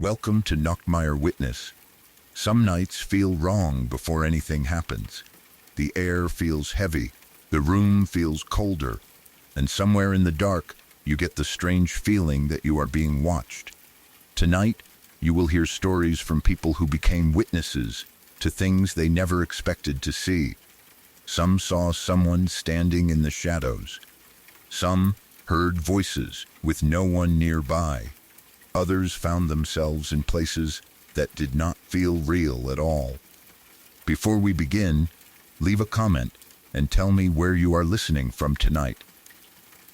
Welcome to Nachtmeier Witness. Some nights feel wrong before anything happens. The air feels heavy, the room feels colder, and somewhere in the dark, you get the strange feeling that you are being watched. Tonight, you will hear stories from people who became witnesses to things they never expected to see. Some saw someone standing in the shadows. Some heard voices with no one nearby. Others found themselves in places that did not feel real at all. Before we begin, leave a comment and tell me where you are listening from tonight.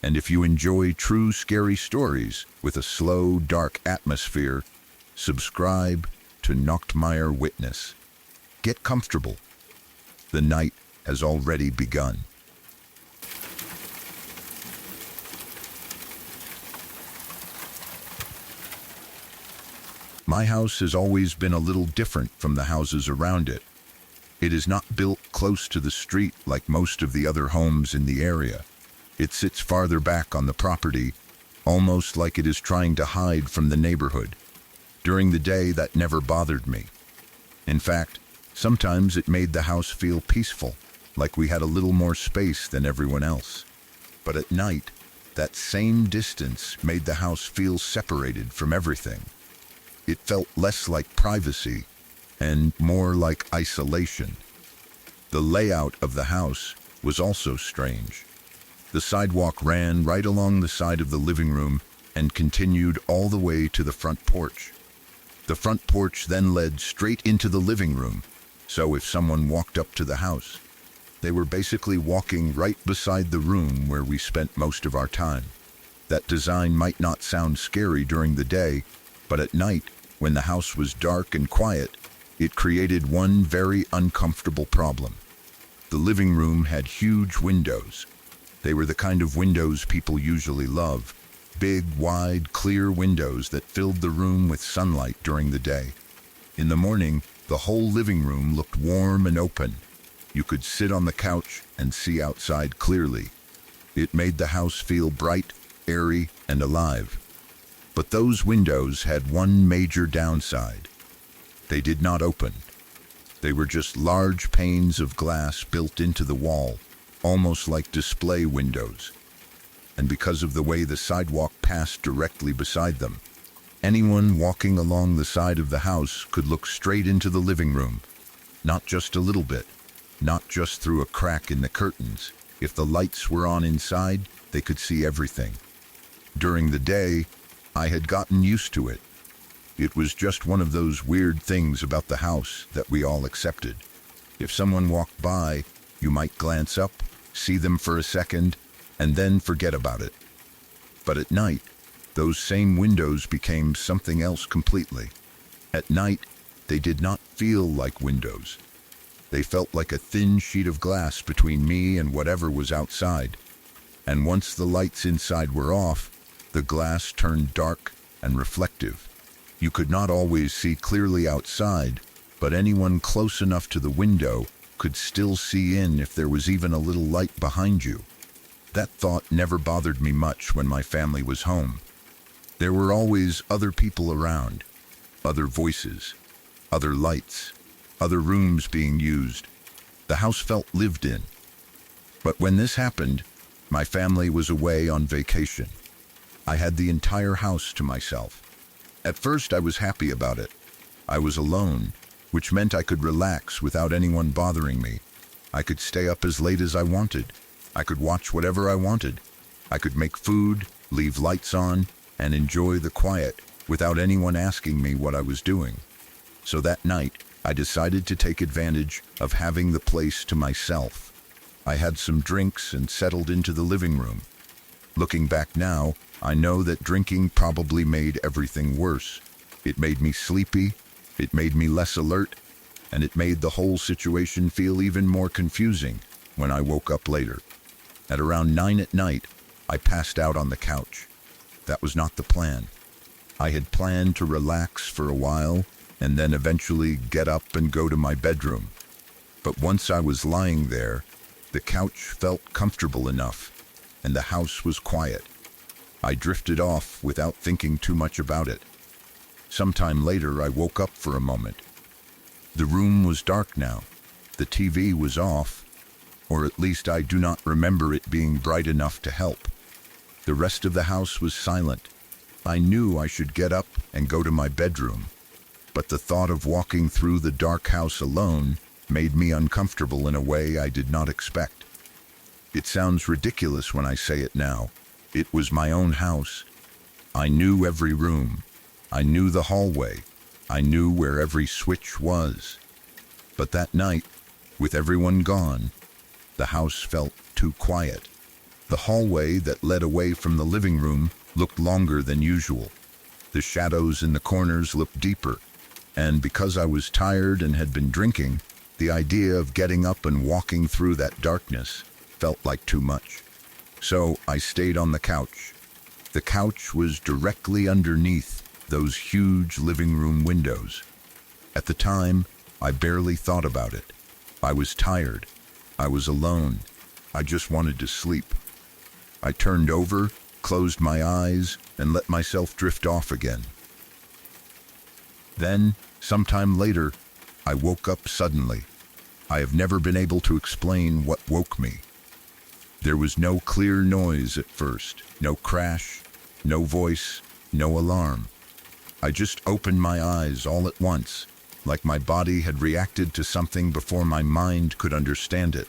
And if you enjoy true scary stories with a slow, dark atmosphere, subscribe to Nachtmeier Witness. Get comfortable. The night has already begun. My house has always been a little different from the houses around it. It is not built close to the street like most of the other homes in the area. It sits farther back on the property, almost like it is trying to hide from the neighborhood. During the day, that never bothered me. In fact, sometimes it made the house feel peaceful, like we had a little more space than everyone else. But at night, that same distance made the house feel separated from everything. It felt less like privacy and more like isolation. The layout of the house was also strange. The sidewalk ran right along the side of the living room and continued all the way to the front porch. The front porch then led straight into the living room, so if someone walked up to the house, they were basically walking right beside the room where we spent most of our time. That design might not sound scary during the day, but at night, when the house was dark and quiet, it created one very uncomfortable problem. The living room had huge windows. They were the kind of windows people usually love, big, wide, clear windows that filled the room with sunlight during the day. In the morning, the whole living room looked warm and open. You could sit on the couch and see outside clearly. It made the house feel bright, airy, and alive. But those windows had one major downside. They did not open. They were just large panes of glass built into the wall, almost like display windows. And because of the way the sidewalk passed directly beside them, anyone walking along the side of the house could look straight into the living room. Not just a little bit, not just through a crack in the curtains. If the lights were on inside, they could see everything. During the day, I had gotten used to it. It was just one of those weird things about the house that we all accepted. If someone walked by, you might glance up, see them for a second, and then forget about it. But at night, those same windows became something else completely. At night, they did not feel like windows. They felt like a thin sheet of glass between me and whatever was outside. And once the lights inside were off, the glass turned dark and reflective. You could not always see clearly outside, but anyone close enough to the window could still see in if there was even a little light behind you. That thought never bothered me much when my family was home. There were always other people around, other voices, other lights, other rooms being used. The house felt lived in. But when this happened, my family was away on vacation. I had the entire house to myself. At first, I was happy about it. I was alone, which meant I could relax without anyone bothering me. I could stay up as late as I wanted. I could watch whatever I wanted. I could make food, leave lights on, and enjoy the quiet without anyone asking me what I was doing. So that night, I decided to take advantage of having the place to myself. I had some drinks and settled into the living room. Looking back now, I know that drinking probably made everything worse. It made me sleepy, it made me less alert, and it made the whole situation feel even more confusing when I woke up later. At around 9 at night, I passed out on the couch. That was not the plan. I had planned to relax for a while and then eventually get up and go to my bedroom. But once I was lying there, the couch felt comfortable enough, and the house was quiet. I drifted off without thinking too much about it. Sometime later, I woke up for a moment. The room was dark now. The TV was off, or at least I do not remember it being bright enough to help. The rest of the house was silent. I knew I should get up and go to my bedroom, but the thought of walking through the dark house alone made me uncomfortable in a way I did not expect. It sounds ridiculous when I say it now. It was my own house. I knew every room. I knew the hallway. I knew where every switch was. But that night, with everyone gone, the house felt too quiet. The hallway that led away from the living room looked longer than usual. The shadows in the corners looked deeper, and because I was tired and had been drinking, the idea of getting up and walking through that darkness felt like too much. So I stayed on the couch. The couch was directly underneath those huge living room windows. At the time, I barely thought about it. I was tired. I was alone. I just wanted to sleep. I turned over, closed my eyes, and let myself drift off again. Then, sometime later, I woke up suddenly. I have never been able to explain what woke me. There was no clear noise at first, no crash, no voice, no alarm. I just opened my eyes all at once, like my body had reacted to something before my mind could understand it.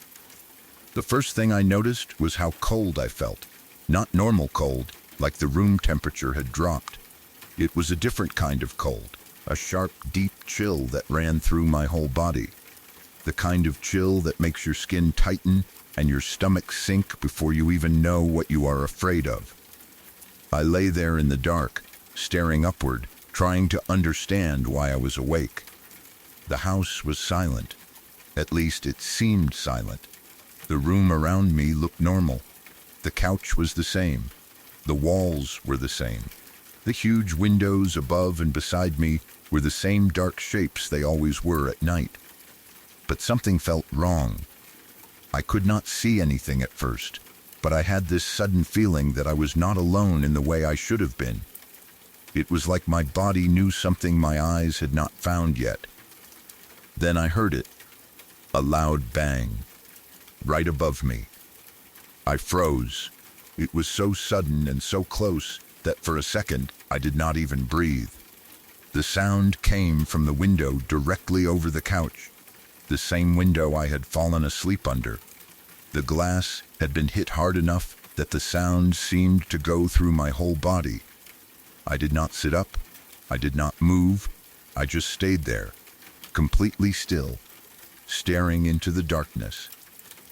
The first thing I noticed was how cold I felt. Not normal cold, like the room temperature had dropped. It was a different kind of cold, a sharp, deep chill that ran through my whole body. The kind of chill that makes your skin tighten and your stomach sink before you even know what you are afraid of. I lay there in the dark, staring upward, trying to understand why I was awake. The house was silent. At least it seemed silent. The room around me looked normal. The couch was the same. The walls were the same. The huge windows above and beside me were the same dark shapes they always were at night. But something felt wrong. I could not see anything at first, but I had this sudden feeling that I was not alone in the way I should have been. It was like my body knew something my eyes had not found yet. Then I heard it, a loud bang, right above me. I froze. It was so sudden and so close that for a second I did not even breathe. The sound came from the window directly over the couch, the same window I had fallen asleep under. The glass had been hit hard enough that the sound seemed to go through my whole body. I did not sit up. I did not move. I just stayed there, completely still, staring into the darkness,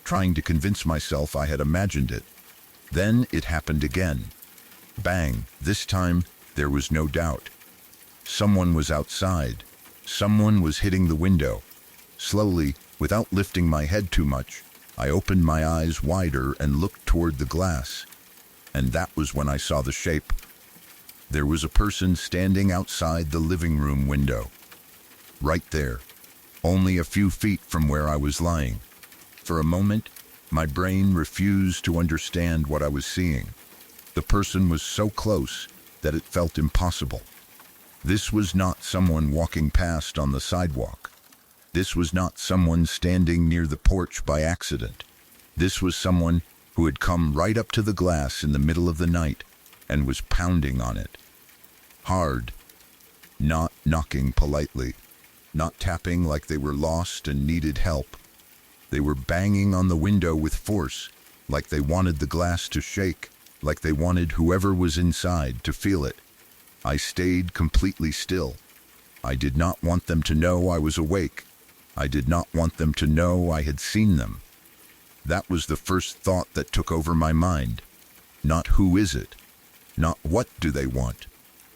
trying to convince myself I had imagined it. Then it happened again. Bang! This time there was no doubt. Someone was outside. Someone was hitting the window. Slowly, without lifting my head too much, I opened my eyes wider and looked toward the glass. And that was when I saw the shape. There was a person standing outside the living room window. Right there, only a few feet from where I was lying. For a moment, my brain refused to understand what I was seeing. The person was so close that it felt impossible. This was not someone walking past on the sidewalk. This was not someone standing near the porch by accident. This was someone who had come right up to the glass in the middle of the night and was pounding on it. Hard, not knocking politely, not tapping like they were lost and needed help. They were banging on the window with force, like they wanted the glass to shake, like they wanted whoever was inside to feel it. I stayed completely still. I did not want them to know I was awake. I did not want them to know I had seen them. That was the first thought that took over my mind. Not who is it? Not what do they want?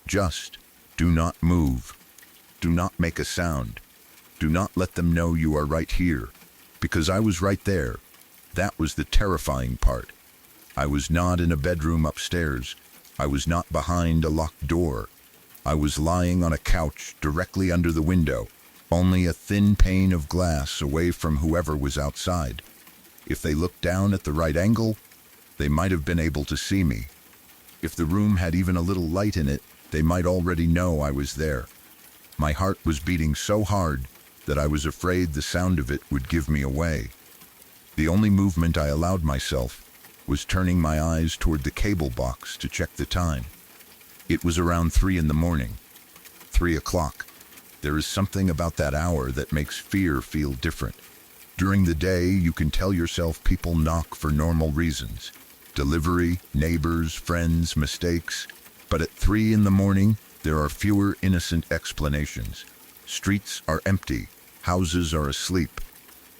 Just, do not move. Do not make a sound. Do not let them know you are right here. Because I was right there. That was the terrifying part. I was not in a bedroom upstairs. I was not behind a locked door. I was lying on a couch directly under the window, only a thin pane of glass away from whoever was outside. If they looked down at the right angle, they might have been able to see me. If the room had even a little light in it, They might already know I was there. My heart was beating so hard that I was afraid the sound of it would give me away. The only movement I allowed myself was turning my eyes toward the cable box to check the time. It was around 3 in the morning. 3 o'clock. There is something about that hour that makes fear feel different. During the day, you can tell yourself people knock for normal reasons. Delivery, neighbors, friends, mistakes. But at 3 in the morning, there are fewer innocent explanations. Streets are empty. Houses are asleep.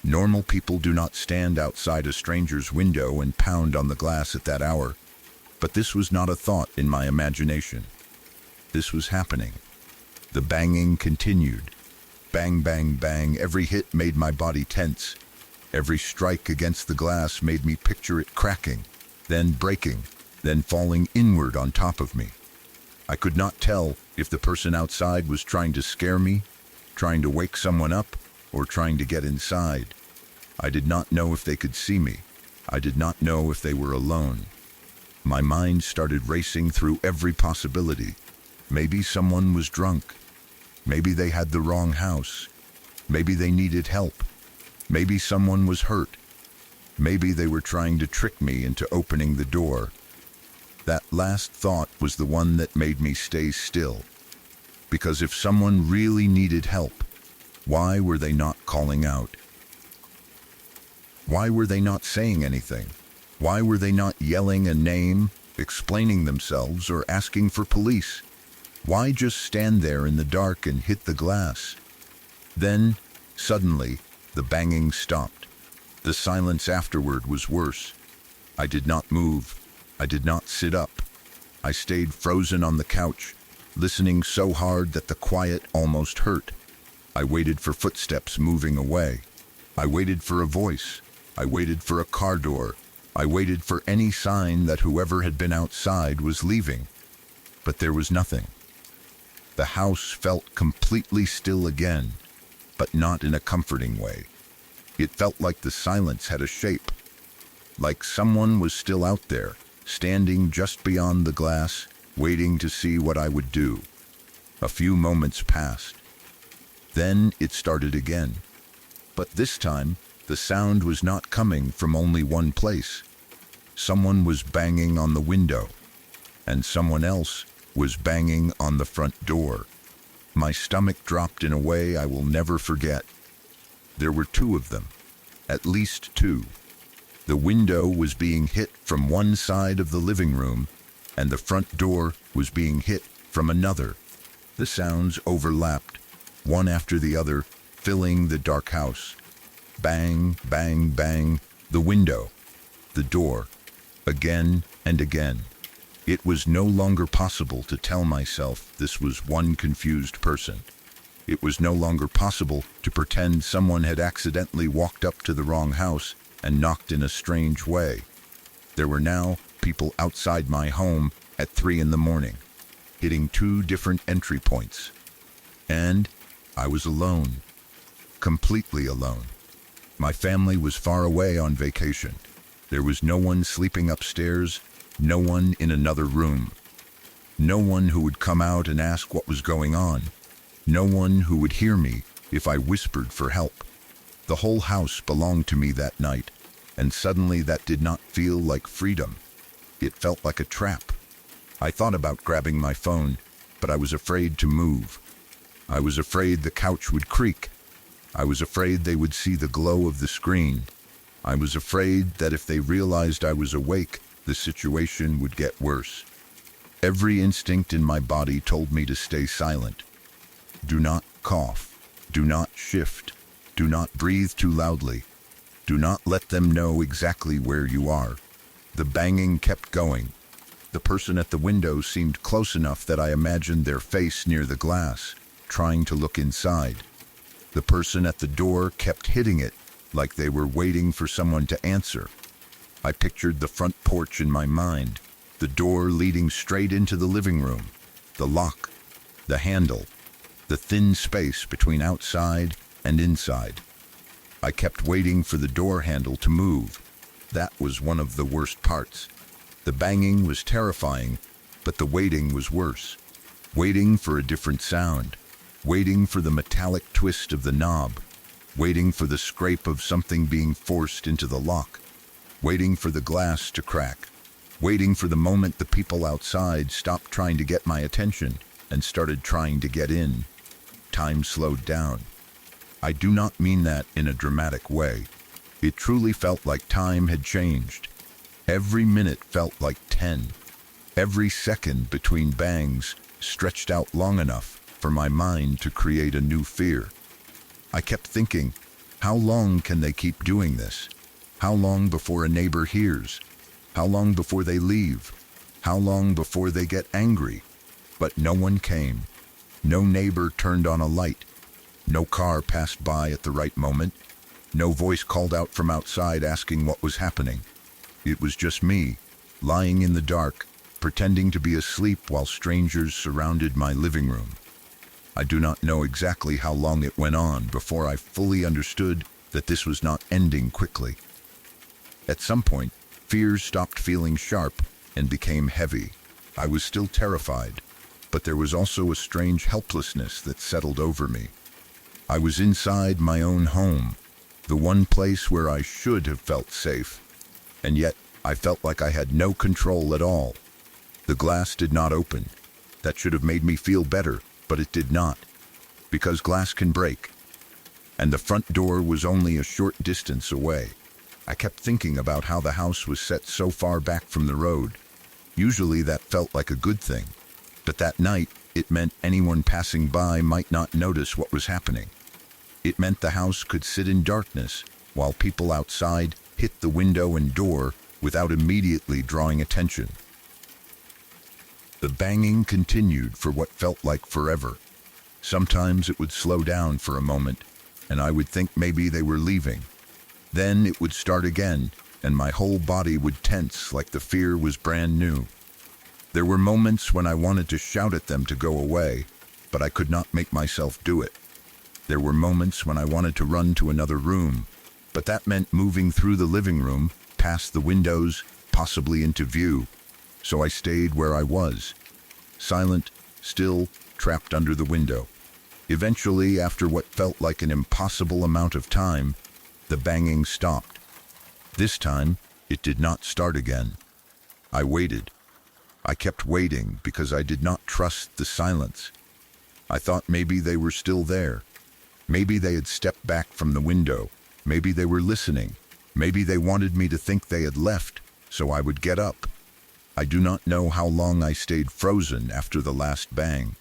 Normal people do not stand outside a stranger's window and pound on the glass at that hour. But this was not a thought in my imagination. This was happening. The banging continued. Bang, bang, bang. Every hit made my body tense. Every strike against the glass made me picture it cracking, then breaking, then falling inward on top of me. I could not tell if the person outside was trying to scare me, trying to wake someone up, or trying to get inside. I did not know if they could see me. I did not know if they were alone. My mind started racing through every possibility. Maybe someone was drunk. Maybe they had the wrong house. Maybe they needed help. Maybe someone was hurt. Maybe they were trying to trick me into opening the door. That last thought was the one that made me stay still. Because if someone really needed help, why were they not calling out? Why were they not saying anything? Why were they not yelling a name, explaining themselves, or asking for police? Why just stand there in the dark and hit the glass? Then, suddenly, the banging stopped. The silence afterward was worse. I did not move. I did not sit up. I stayed frozen on the couch, listening so hard that the quiet almost hurt. I waited for footsteps moving away. I waited for a voice. I waited for a car door. I waited for any sign that whoever had been outside was leaving. But there was nothing. The house felt completely still again, but not in a comforting way. It felt like the silence had a shape, like someone was still out there, standing just beyond the glass, waiting to see what I would do. A few moments passed. Then it started again. But this time, the sound was not coming from only one place. Someone was banging on the window, and someone else was banging on the front door. My stomach dropped in a way I will never forget. There were 2 of them, at least 2. The window was being hit from one side of the living room, and the front door was being hit from another. The sounds overlapped, one after the other, filling the dark house. Bang, bang, bang, the window, the door, again and again. It was no longer possible to tell myself this was one confused person. It was no longer possible to pretend someone had accidentally walked up to the wrong house and knocked in a strange way. There were now people outside my home at 3 in the morning, hitting 2 different entry points. And I was alone, completely alone. My family was far away on vacation. There was no one sleeping upstairs, no one in another room. No one who would come out and ask what was going on. No one who would hear me if I whispered for help. The whole house belonged to me that night, and suddenly that did not feel like freedom. It felt like a trap. I thought about grabbing my phone, but I was afraid to move. I was afraid the couch would creak. I was afraid they would see the glow of the screen. I was afraid that if they realized I was awake, the situation would get worse. Every instinct in my body told me to stay silent. Do not cough. Do not shift. Do not breathe too loudly. Do not let them know exactly where you are. The banging kept going. The person at the window seemed close enough that I imagined their face near the glass, trying to look inside. The person at the door kept hitting it, like they were waiting for someone to answer. I pictured the front porch in my mind, the door leading straight into the living room, the lock, the handle, the thin space between outside and inside. I kept waiting for the door handle to move. That was one of the worst parts. The banging was terrifying, but the waiting was worse. waiting for a different sound, waiting for the metallic twist of the knob, waiting for the scrape of something being forced into the lock, waiting for the glass to crack, waiting for the moment the people outside stopped trying to get my attention and started trying to get in. Time slowed down. I do not mean that in a dramatic way. It truly felt like time had changed. Every minute felt like 10. Every second between bangs stretched out long enough for my mind to create a new fear. I kept thinking, how long can they keep doing this? How long before a neighbor hears? How long before they leave? How long before they get angry? But no one came. No neighbor turned on a light. No car passed by at the right moment. No voice called out from outside asking what was happening. It was just me, lying in the dark, pretending to be asleep while strangers surrounded my living room. I do not know exactly how long it went on before I fully understood that this was not ending quickly. At some point, fears stopped feeling sharp and became heavy. I was still terrified, but there was also a strange helplessness that settled over me. I was inside my own home, the one place where I should have felt safe, and yet I felt like I had no control at all. The glass did not open. That should have made me feel better, but it did not, because glass can break, and the front door was only a short distance away. I kept thinking about how the house was set so far back from the road. Usually that felt like a good thing, but that night it meant anyone passing by might not notice what was happening. It meant the house could sit in darkness while people outside hit the window and door without immediately drawing attention. The banging continued for what felt like forever. Sometimes it would slow down for a moment, and I would think maybe they were leaving. Then it would start again, and my whole body would tense like the fear was brand new. There were moments when I wanted to shout at them to go away, but I could not make myself do it. There were moments when I wanted to run to another room, but that meant moving through the living room, past the windows, possibly into view. So I stayed where I was, silent, still, trapped under the window. Eventually, after what felt like an impossible amount of time, the banging stopped. This time, it did not start again. I waited. I kept waiting because I did not trust the silence. I thought maybe they were still there. Maybe they had stepped back from the window. Maybe they were listening. Maybe they wanted me to think they had left, so I would get up. I do not know how long I stayed frozen after the last bang,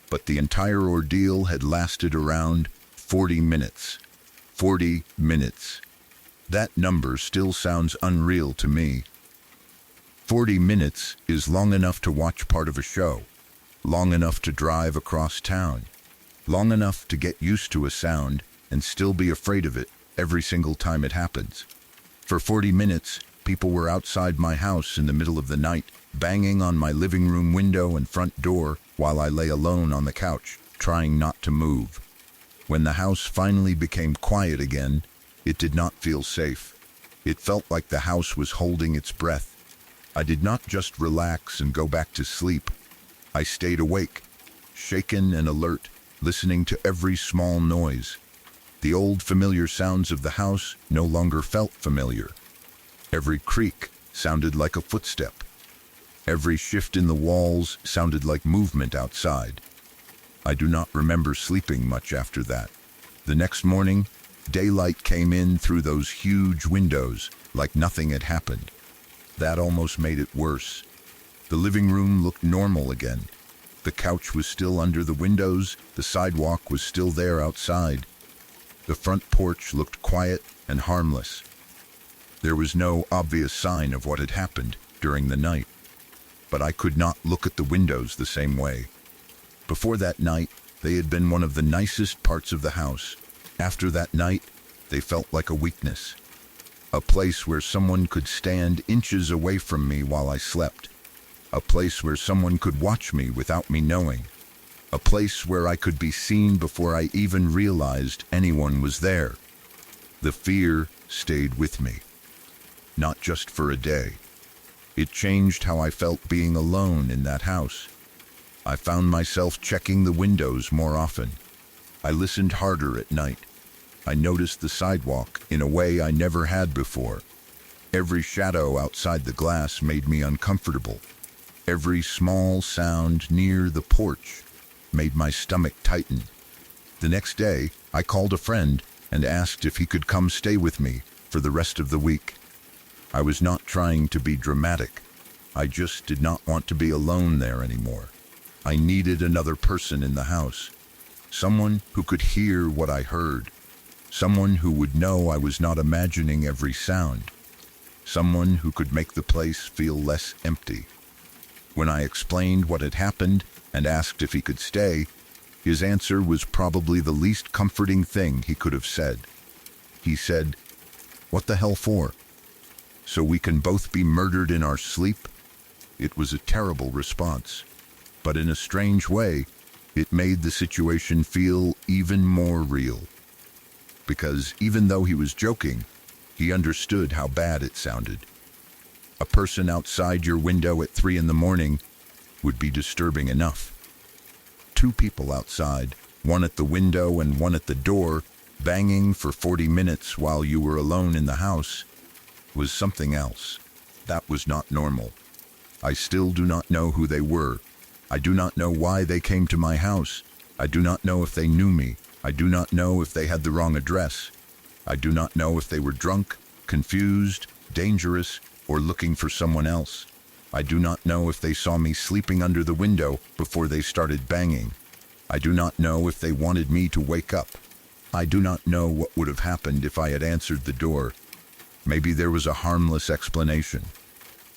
but the entire ordeal had lasted around 40 minutes. 40 minutes. That number still sounds unreal to me. 40 minutes is long enough to watch part of a show, long enough to drive across town, long enough to get used to a sound and still be afraid of it every single time it happens. For 40 minutes, people were outside my house in the middle of the night, banging on my living room window and front door while I lay alone on the couch, trying not to move. When the house finally became quiet again, it did not feel safe. It felt like the house was holding its breath. I did not just relax and go back to sleep. I stayed awake, shaken and alert, listening to every small noise. The old familiar sounds of the house no longer felt familiar. Every creak sounded like a footstep. Every shift in the walls sounded like movement outside. I do not remember sleeping much after that. The next morning, daylight came in through those huge windows like nothing had happened. That almost made it worse. The living room looked normal again. The couch was still under the windows, the sidewalk was still there outside. The front porch looked quiet and harmless. There was no obvious sign of what had happened during the night, but I could not look at the windows the same way. Before that night, they had been one of the nicest parts of the house. After that night, they felt like a weakness. A place where someone could stand inches away from me while I slept. A place where someone could watch me without me knowing. A place where I could be seen before I even realized anyone was there. The fear stayed with me. Not just for a day. It changed how I felt being alone in that house. I found myself checking the windows more often. I listened harder at night. I noticed the sidewalk in a way I never had before. Every shadow outside the glass made me uncomfortable. Every small sound near the porch made my stomach tighten. The next day, I called a friend and asked if he could come stay with me for the rest of the week. I was not trying to be dramatic. I just did not want to be alone there anymore. I needed another person in the house. Someone who could hear what I heard. Someone who would know I was not imagining every sound. Someone who could make the place feel less empty. When I explained what had happened and asked if he could stay, his answer was probably the least comforting thing he could have said. He said, "What the hell for? So we can both be murdered in our sleep?" It was a terrible response, but in a strange way, it made the situation feel even more real. Because even though he was joking, he understood how bad it sounded. A person outside your window at 3 a.m. would be disturbing enough. 2 people outside, one at the window and one at the door, banging for 40 minutes while you were alone in the house, was something else. That was not normal. I still do not know who they were. I do not know why they came to my house. I do not know if they knew me. I do not know if they had the wrong address. I do not know if they were drunk, confused, dangerous, or looking for someone else. I do not know if they saw me sleeping under the window before they started banging. I do not know if they wanted me to wake up. I do not know what would have happened if I had answered the door. Maybe there was a harmless explanation.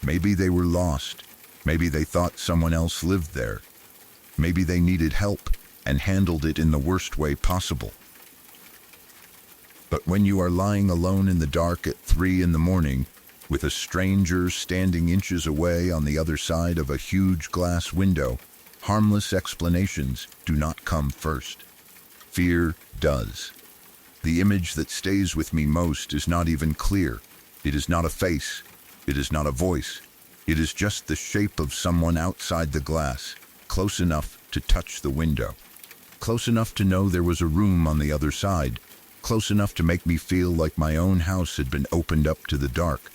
Maybe they were lost. Maybe they thought someone else lived there. Maybe they needed help and handled it in the worst way possible. But when you are lying alone in the dark at 3 a.m, with a stranger standing inches away on the other side of a huge glass window, harmless explanations do not come first. Fear does. The image that stays with me most is not even clear. It is not a face. It is not a voice. It is just the shape of someone outside the glass, close enough to touch the window. Close enough to know there was a room on the other side. Close enough to make me feel like my own house had been opened up to the dark.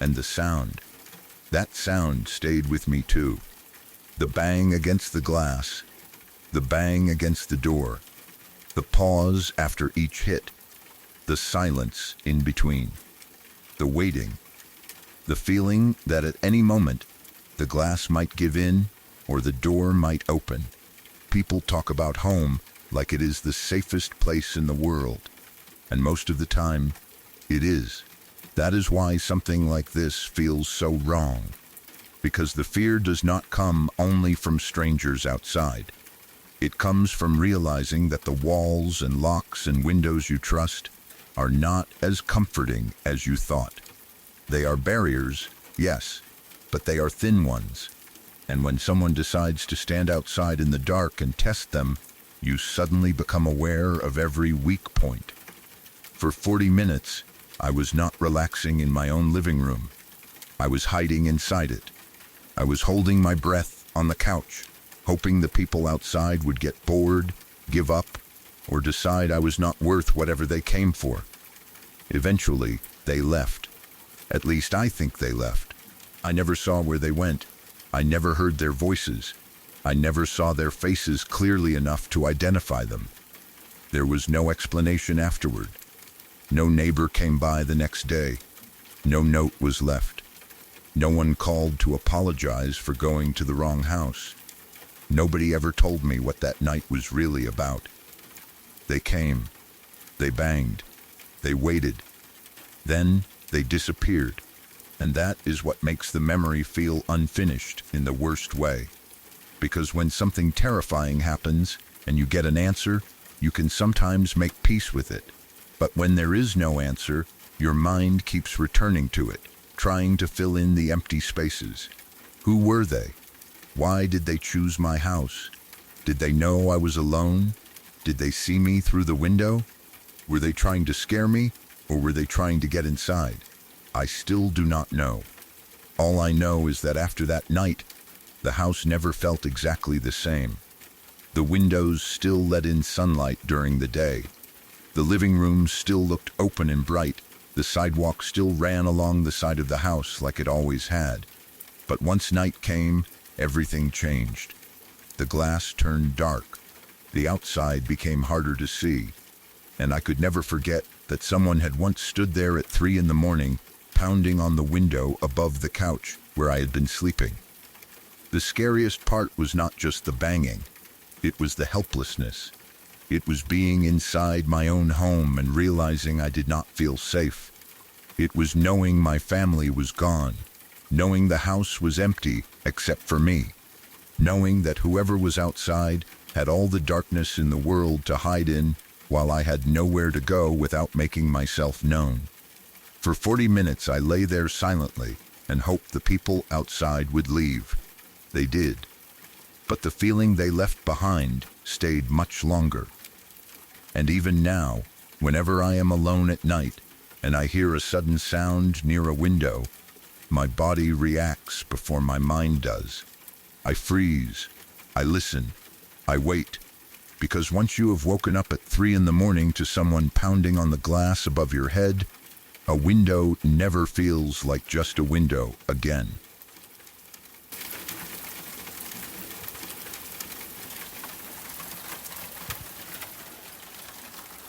And the sound. That sound stayed with me too. The bang against the glass. The bang against the door. The pause after each hit. The silence in between. The waiting. The feeling that at any moment, the glass might give in or the door might open. People talk about home like it is the safest place in the world. And most of the time, it is. That is why something like this feels so wrong. Because the fear does not come only from strangers outside. It comes from realizing that the walls and locks and windows you trust are not as comforting as you thought. They are barriers, yes, but they are thin ones. And when someone decides to stand outside in the dark and test them, you suddenly become aware of every weak point. For 40 minutes, I was not relaxing in my own living room. I was hiding inside it. I was holding my breath on the couch, hoping the people outside would get bored, give up, or decide I was not worth whatever they came for. Eventually, they left. At least I think they left. I never saw where they went. I never heard their voices. I never saw their faces clearly enough to identify them. There was no explanation afterward. No neighbor came by the next day. No note was left. No one called to apologize for going to the wrong house. Nobody ever told me what that night was really about. They came. They banged. They waited. Then they disappeared. And that is what makes the memory feel unfinished in the worst way. Because when something terrifying happens and you get an answer, you can sometimes make peace with it. But when there is no answer, your mind keeps returning to it, trying to fill in the empty spaces. Who were they? Why did they choose my house? Did they know I was alone? Did they see me through the window? Were they trying to scare me, or were they trying to get inside? I still do not know. All I know is that after that night, The house never felt exactly the same. The windows still let in sunlight during the day. The living room still looked open and bright. The sidewalk still ran along the side of the house like it always had. But once night came, everything changed. The glass turned dark. The outside became harder to see. And I could never forget that someone had once stood there at 3 a.m, pounding on the window above the couch where I had been sleeping. The scariest part was not just the banging. It was the helplessness. It was being inside my own home and realizing I did not feel safe. It was knowing my family was gone, knowing the house was empty except for me, knowing that whoever was outside had all the darkness in the world to hide in while I had nowhere to go without making myself known. For 40 minutes I lay there silently and hoped the people outside would leave. They did. But the feeling they left behind stayed much longer. And even now, whenever I am alone at night and I hear a sudden sound near a window, my body reacts before my mind does. I freeze, I listen, I wait, because once you have woken up at 3 a.m. to someone pounding on the glass above your head, a window never feels like just a window again.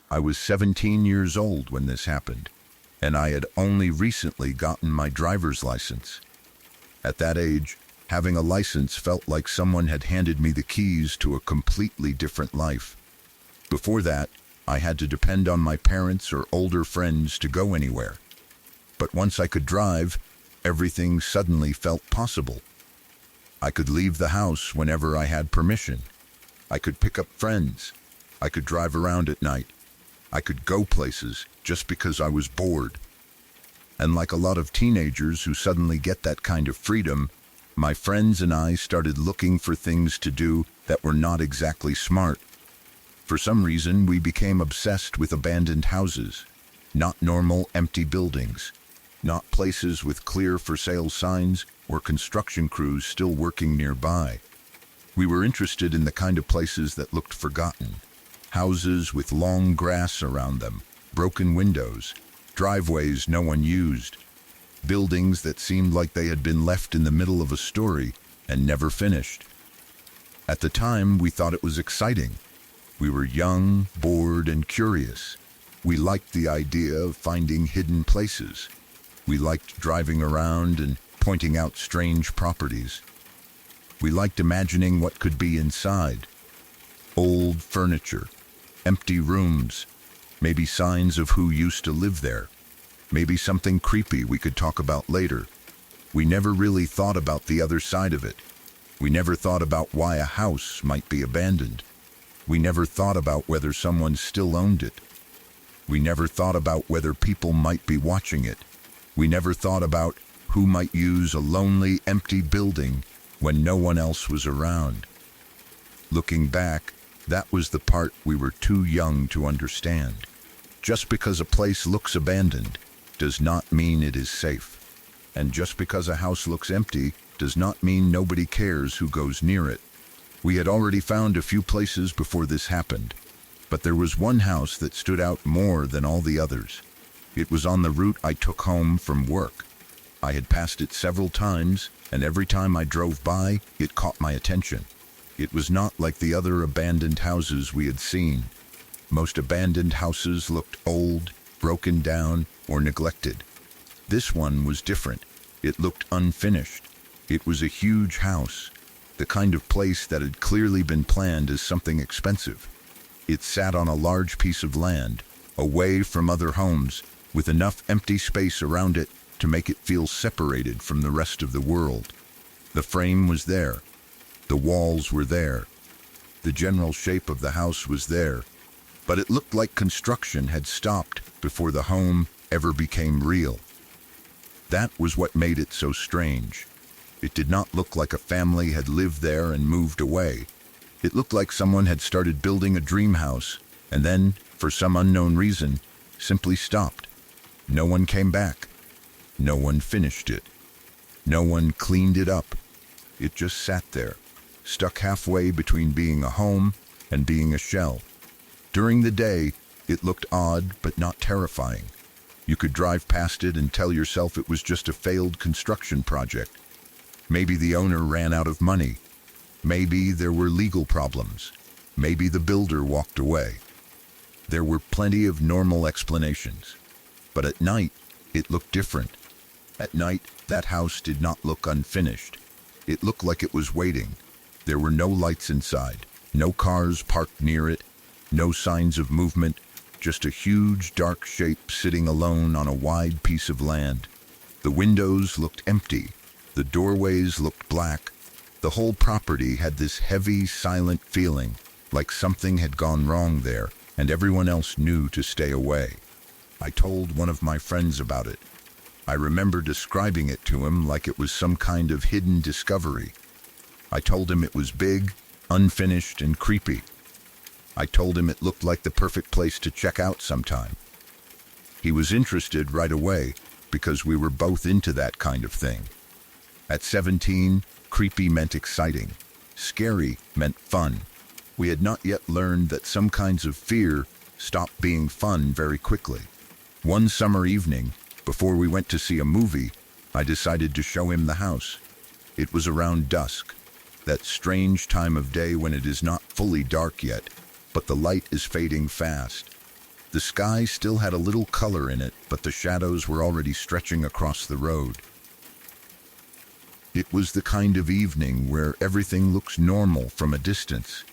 I was 17 years old when this happened, and I had only recently gotten my driver's license. At that age, having a license felt like someone had handed me the keys to a completely different life. Before that, I had to depend on my parents or older friends to go anywhere. But once I could drive, everything suddenly felt possible. I could leave the house whenever I had permission. I could pick up friends. I could drive around at night. I could go places just because I was bored. And like a lot of teenagers who suddenly get that kind of freedom, my friends and I started looking for things to do that were not exactly smart. For some reason, we became obsessed with abandoned houses, not normal empty buildings, not places with clear for sale signs or construction crews still working nearby. We were interested in the kind of places that looked forgotten. Houses with long grass around them, broken windows, driveways no one used, buildings that seemed like they had been left in the middle of a story and never finished. At the time, we thought it was exciting. We were young, bored, and curious. We liked the idea of finding hidden places. We liked driving around and pointing out strange properties. We liked imagining what could be inside. Old furniture, empty rooms, maybe signs of who used to live there, maybe something creepy we could talk about later. We never really thought about the other side of it. We never thought about why a house might be abandoned. We never thought about whether someone still owned it. We never thought about whether people might be watching it. We never thought about who might use a lonely, empty building when no one else was around. Looking back, that was the part we were too young to understand. Just because a place looks abandoned does not mean it is safe. And just because a house looks empty does not mean nobody cares who goes near it. We had already found a few places before this happened, but there was one house that stood out more than all the others. It was on the route I took home from work. I had passed it several times, and every time I drove by, it caught my attention. It was not like the other abandoned houses we had seen. Most abandoned houses looked old, broken down, or neglected. This one was different. It looked unfinished. It was a huge house, the kind of place that had clearly been planned as something expensive. It sat on a large piece of land, away from other homes, with enough empty space around it to make it feel separated from the rest of the world. The frame was there. The walls were there. The general shape of the house was there, but it looked like construction had stopped before the home ever became real. That was what made it so strange. It did not look like a family had lived there and moved away. It looked like someone had started building a dream house and then, for some unknown reason, simply stopped. No one came back. No one finished it. No one cleaned it up. It just sat there, stuck halfway between being a home and being a shell. During the day, it looked odd but not terrifying. You could drive past it and tell yourself it was just a failed construction project. Maybe the owner ran out of money. Maybe there were legal problems. Maybe the builder walked away. There were plenty of normal explanations. But at night, it looked different. At night, that house did not look unfinished. It looked like it was waiting. There were no lights inside, no cars parked near it, no signs of movement, just a huge dark shape sitting alone on a wide piece of land. The windows looked empty. The doorways looked black. The whole property had this heavy, silent feeling, like something had gone wrong there, and everyone else knew to stay away. I told one of my friends about it. I remember describing it to him like it was some kind of hidden discovery. I told him it was big, unfinished, and creepy. I told him it looked like the perfect place to check out sometime. He was interested right away because we were both into that kind of thing. At 17, creepy meant exciting. Scary meant fun. We had not yet learned that some kinds of fear stop being fun very quickly. One summer evening, before we went to see a movie, I decided to show him the house. It was around dusk, that strange time of day when it is not fully dark yet, but the light is fading fast. The sky still had a little color in it, but the shadows were already stretching across the road. It was the kind of evening where everything looks normal from a distance,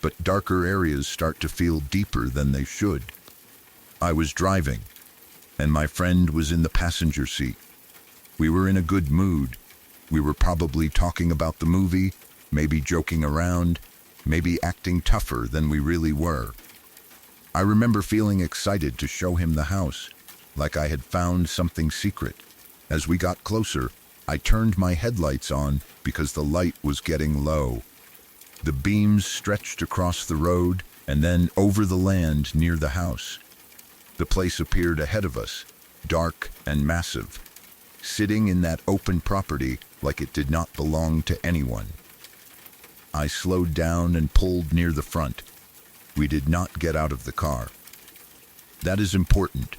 but darker areas start to feel deeper than they should. I was driving, and my friend was in the passenger seat. We were in a good mood. We were probably talking about the movie, maybe joking around, maybe acting tougher than we really were. I remember feeling excited to show him the house, like I had found something secret. As we got closer, I turned my headlights on because the light was getting low. The beams stretched across the road and then over the land near the house. The place appeared ahead of us, dark and massive, sitting in that open property like it did not belong to anyone. I slowed down and pulled near the front. We did not get out of the car. That is important.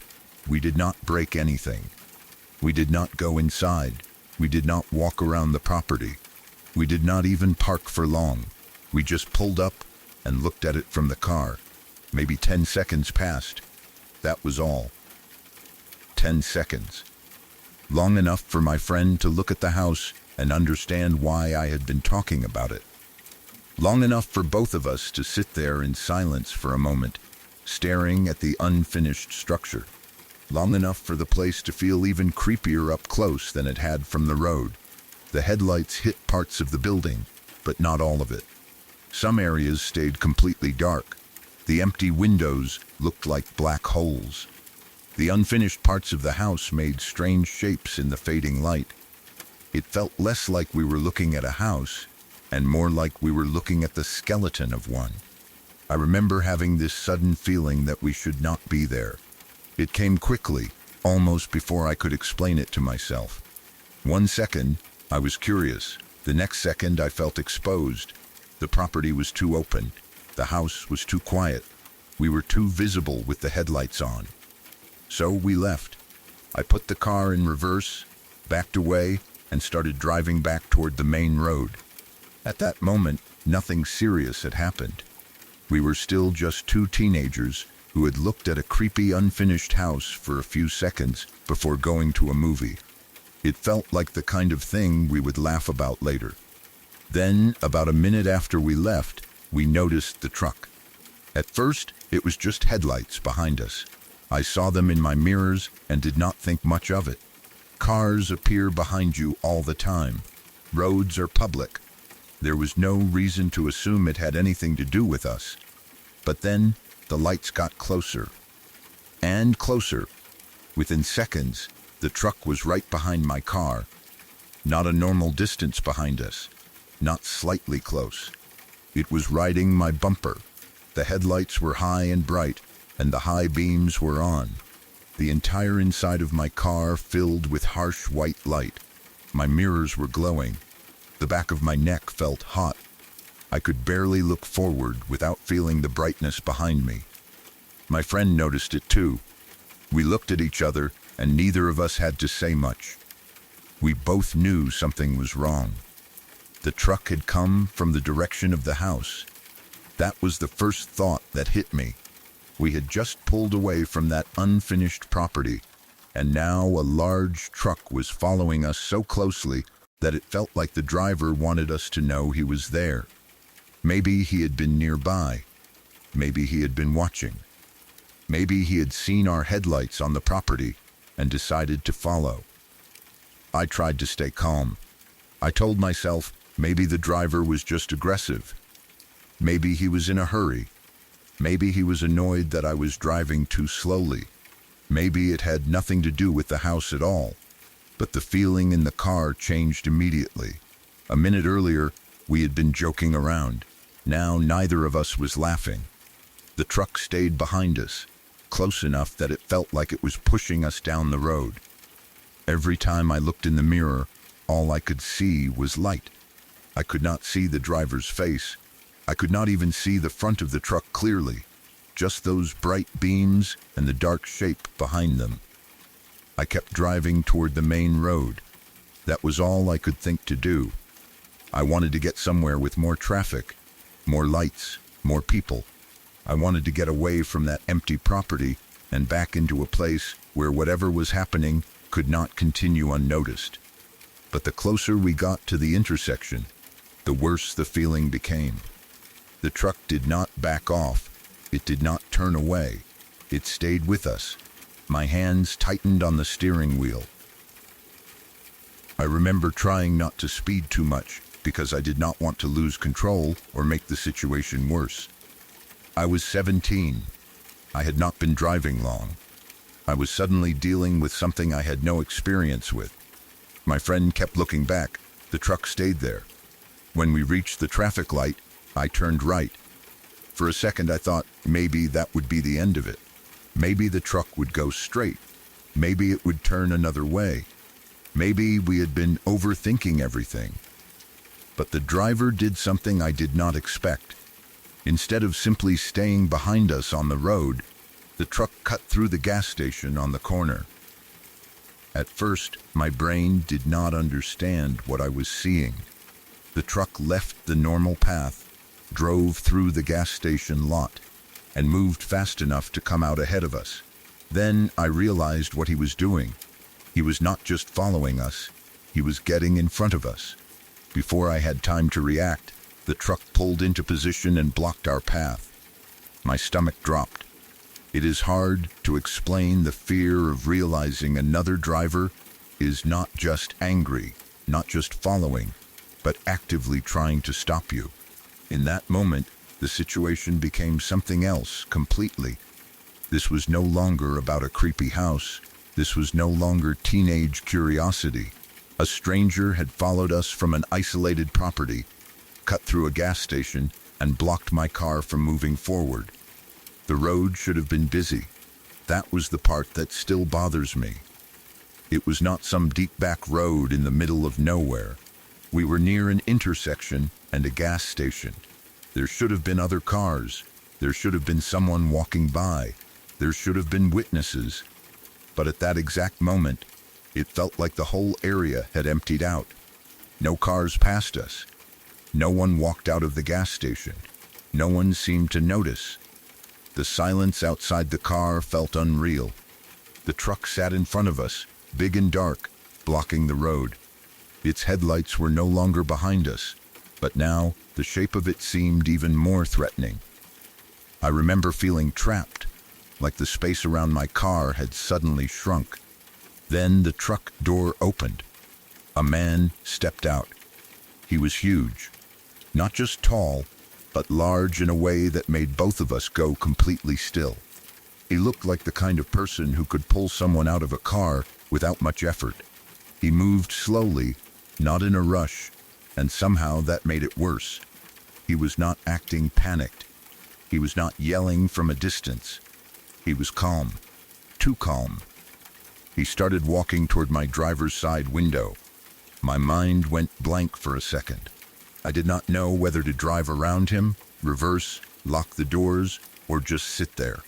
We did not break anything. We did not go inside. We did not walk around the property. We did not even park for long. We just pulled up and looked at it from the car. Maybe 10 seconds passed. That was all. 10 seconds. Long enough for my friend to look at the house and understand why I had been talking about it. Long enough for both of us to sit there in silence for a moment, staring at the unfinished structure. Long enough for the place to feel even creepier up close than it had from the road. The headlights hit parts of the building, but not all of it. Some areas stayed completely dark. The empty windows looked like black holes. The unfinished parts of the house made strange shapes in the fading light. It felt less like we were looking at a house, and more like we were looking at the skeleton of one. I remember having this sudden feeling that we should not be there. It came quickly, almost before I could explain it to myself. 1 second, I was curious. The next second, I felt exposed. The property was too open. The house was too quiet. We were too visible with the headlights on. So we left. I put the car in reverse, backed away, and started driving back toward the main road. At that moment, nothing serious had happened. We were still just two teenagers who had looked at a creepy, unfinished house for a few seconds before going to a movie. It felt like the kind of thing we would laugh about later. Then, about a minute after we left, we noticed the truck. At first, it was just headlights behind us. I saw them in my mirrors and did not think much of it. Cars appear behind you all the time. Roads are public. There was no reason to assume it had anything to do with us. But then, the lights got closer. And closer. Within seconds, the truck was right behind my car. Not a normal distance behind us. Not slightly close. It was riding my bumper. The headlights were high and bright, and the high beams were on. The entire inside of my car filled with harsh white light. My mirrors were glowing. The back of my neck felt hot. I could barely look forward without feeling the brightness behind me. My friend noticed it too. We looked at each other, and neither of us had to say much. We both knew something was wrong. The truck had come from the direction of the house. That was the first thought that hit me. We had just pulled away from that unfinished property, and now a large truck was following us so closely that it felt like the driver wanted us to know he was there. Maybe he had been nearby. Maybe he had been watching. Maybe he had seen our headlights on the property and decided to follow. I tried to stay calm. I told myself maybe the driver was just aggressive. Maybe he was in a hurry. Maybe he was annoyed that I was driving too slowly. Maybe it had nothing to do with the house at all. But the feeling in the car changed immediately. A minute earlier, we had been joking around. Now neither of us was laughing. The truck stayed behind us, close enough that it felt like it was pushing us down the road. Every time I looked in the mirror, all I could see was light. I could not see the driver's face. I could not even see the front of the truck clearly, just those bright beams and the dark shape behind them. I kept driving toward the main road. That was all I could think to do. I wanted to get somewhere with more traffic, more lights, more people. I wanted to get away from that empty property and back into a place where whatever was happening could not continue unnoticed. But the closer we got to the intersection, the worse the feeling became. The truck did not back off. It did not turn away. It stayed with us. My hands tightened on the steering wheel. I remember trying not to speed too much because I did not want to lose control or make the situation worse. I was 17. I had not been driving long. I was suddenly dealing with something I had no experience with. My friend kept looking back. The truck stayed there. When we reached the traffic light, I turned right. For a second I thought maybe that would be the end of it. Maybe the truck would go straight. Maybe it would turn another way. Maybe we had been overthinking everything. But the driver did something I did not expect. Instead of simply staying behind us on the road, the truck cut through the gas station on the corner. At first, my brain did not understand what I was seeing. The truck left the normal path, drove through the gas station lot, and moved fast enough to come out ahead of us. Then I realized what he was doing. He was not just following us, he was getting in front of us. Before I had time to react, the truck pulled into position and blocked our path. My stomach dropped. It is hard to explain the fear of realizing another driver is not just angry, not just following, but actively trying to stop you. In that moment, the situation became something else completely. This was no longer about a creepy house. This was no longer teenage curiosity. A stranger had followed us from an isolated property, cut through a gas station, and blocked my car from moving forward. The road should have been busy. That was the part that still bothers me. It was not some deep back road in the middle of nowhere. We were near an intersection and a gas station. There should have been other cars. There should have been someone walking by. There should have been witnesses. But at that exact moment, it felt like the whole area had emptied out. No cars passed us. No one walked out of the gas station. No one seemed to notice. The silence outside the car felt unreal. The truck sat in front of us, big and dark, blocking the road. Its headlights were no longer behind us, but now the shape of it seemed even more threatening. I remember feeling trapped, like the space around my car had suddenly shrunk. Then the truck door opened. A man stepped out. He was huge, not just tall, but large in a way that made both of us go completely still. He looked like the kind of person who could pull someone out of a car without much effort. He moved slowly, not in a rush, and somehow that made it worse. He was not acting panicked. He was not yelling from a distance. He was calm, too calm. He started walking toward my driver's side window. My mind went blank for a second. I did not know whether to drive around him, reverse, lock the doors, or just sit there.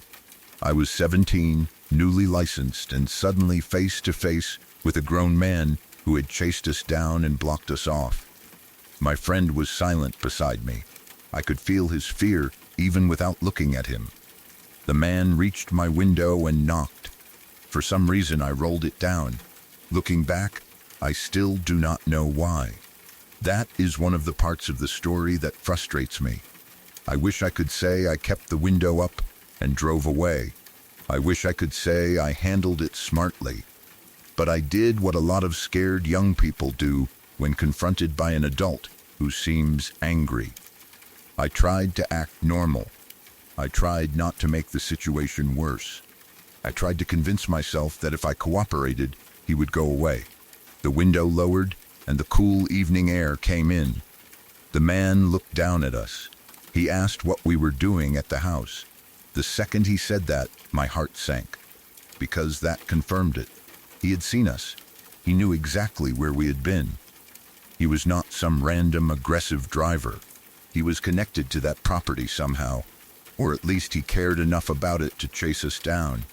I was 17, newly licensed, and suddenly face to face with a grown man who had chased us down and blocked us off. My friend was silent beside me. I could feel his fear even without looking at him. The man reached my window and knocked. For some reason, I rolled it down. Looking back, I still do not know why. That is one of the parts of the story that frustrates me. I wish I could say I kept the window up and drove away. I wish I could say I handled it smartly. But I did what a lot of scared young people do when confronted by an adult who seems angry. I tried to act normal. I tried not to make the situation worse. I tried to convince myself that if I cooperated, he would go away. The window lowered, and the cool evening air came in. The man looked down at us. He asked what we were doing at the house. The second he said that, my heart sank, because that confirmed it. He had seen us. He knew exactly where we had been. He was not some random aggressive driver. He was connected to that property somehow, or at least he cared enough about it to chase us down.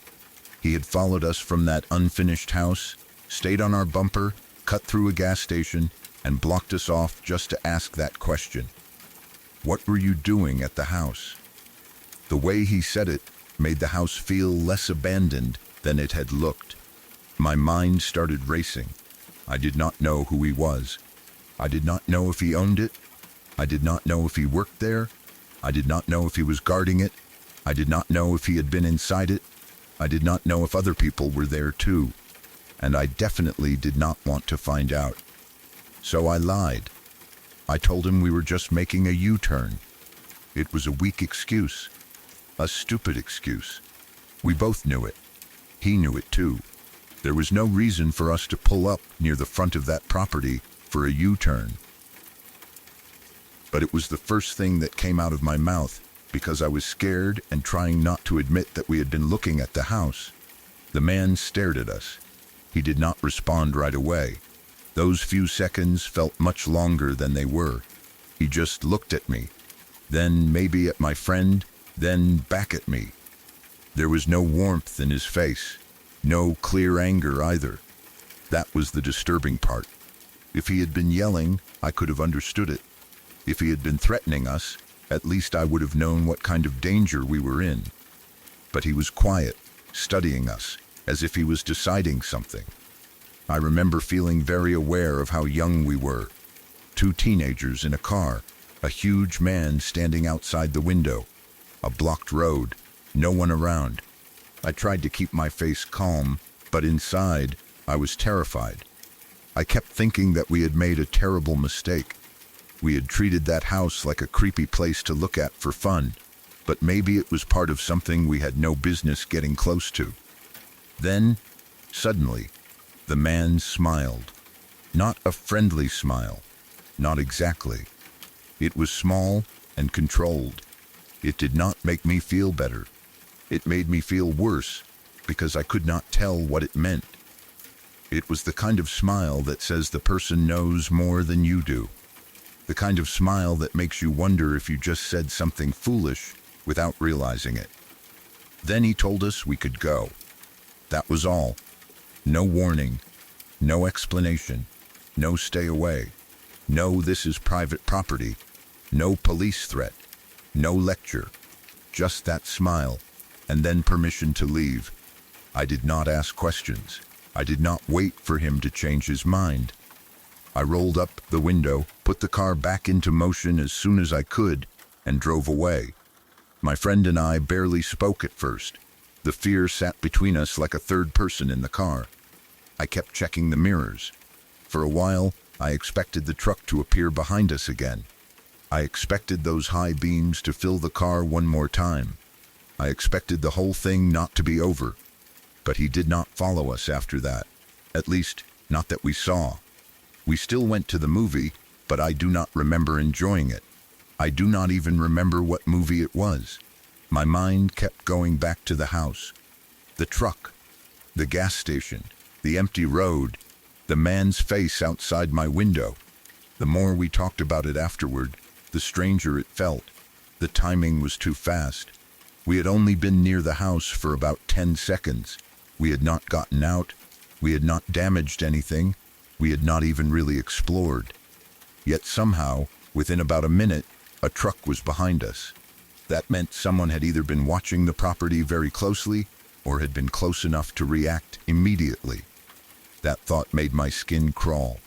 He had followed us from that unfinished house, stayed on our bumper, cut through a gas station, and blocked us off just to ask that question. What were you doing at the house? The way he said it made the house feel less abandoned than it had looked. My mind started racing. I did not know who he was. I did not know if he owned it. I did not know if he worked there. I did not know if he was guarding it. I did not know if he had been inside it. I did not know if other people were there too. And I definitely did not want to find out. So I lied. I told him we were just making a U-turn. It was a weak excuse. A stupid excuse. We both knew it. He knew it too. There was no reason for us to pull up near the front of that property for a U-turn. But it was the first thing that came out of my mouth because I was scared and trying not to admit that we had been looking at the house. The man stared at us. He did not respond right away. Those few seconds felt much longer than they were. He just looked at me, then maybe at my friend, then back at me. There was no warmth in his face, no clear anger either. That was the disturbing part. If he had been yelling, I could have understood it. If he had been threatening us, at least I would have known what kind of danger we were in. But he was quiet, studying us, as if he was deciding something. I remember feeling very aware of how young we were. 2 teenagers in a car, a huge man standing outside the window, a blocked road, no one around. I tried to keep my face calm, but inside, I was terrified. I kept thinking that we had made a terrible mistake. We had treated that house like a creepy place to look at for fun, but maybe it was part of something we had no business getting close to. Then, suddenly, the man smiled. Not a friendly smile. Not exactly. It was small and controlled. It did not make me feel better. It made me feel worse, because I could not tell what it meant. It was the kind of smile that says the person knows more than you do. The kind of smile that makes you wonder if you just said something foolish without realizing it. Then he told us we could go. That was all. No warning, no explanation, no stay away, no this is private property, no police threat, no lecture, just that smile, and then permission to leave. I did not ask questions. I did not wait for him to change his mind. I rolled up the window, put the car back into motion as soon as I could, and drove away. My friend and I barely spoke at first. The fear sat between us like a third person in the car. I kept checking the mirrors. For a while, I expected the truck to appear behind us again. I expected those high beams to fill the car one more time. I expected the whole thing not to be over. But he did not follow us after that. At least, not that we saw. We still went to the movie, but I do not remember enjoying it. I do not even remember what movie it was. My mind kept going back to the house, the truck, the gas station, the empty road, The man's face outside my window. The more we talked about it afterward, the stranger it felt. The timing was too fast. We had only been near the house for about 10 seconds. We had not gotten out. We had not damaged anything. We had not even really explored. Yet somehow, within about a minute, a truck was behind us. That meant someone had either been watching the property very closely or had been close enough to react immediately. That thought made my skin crawl.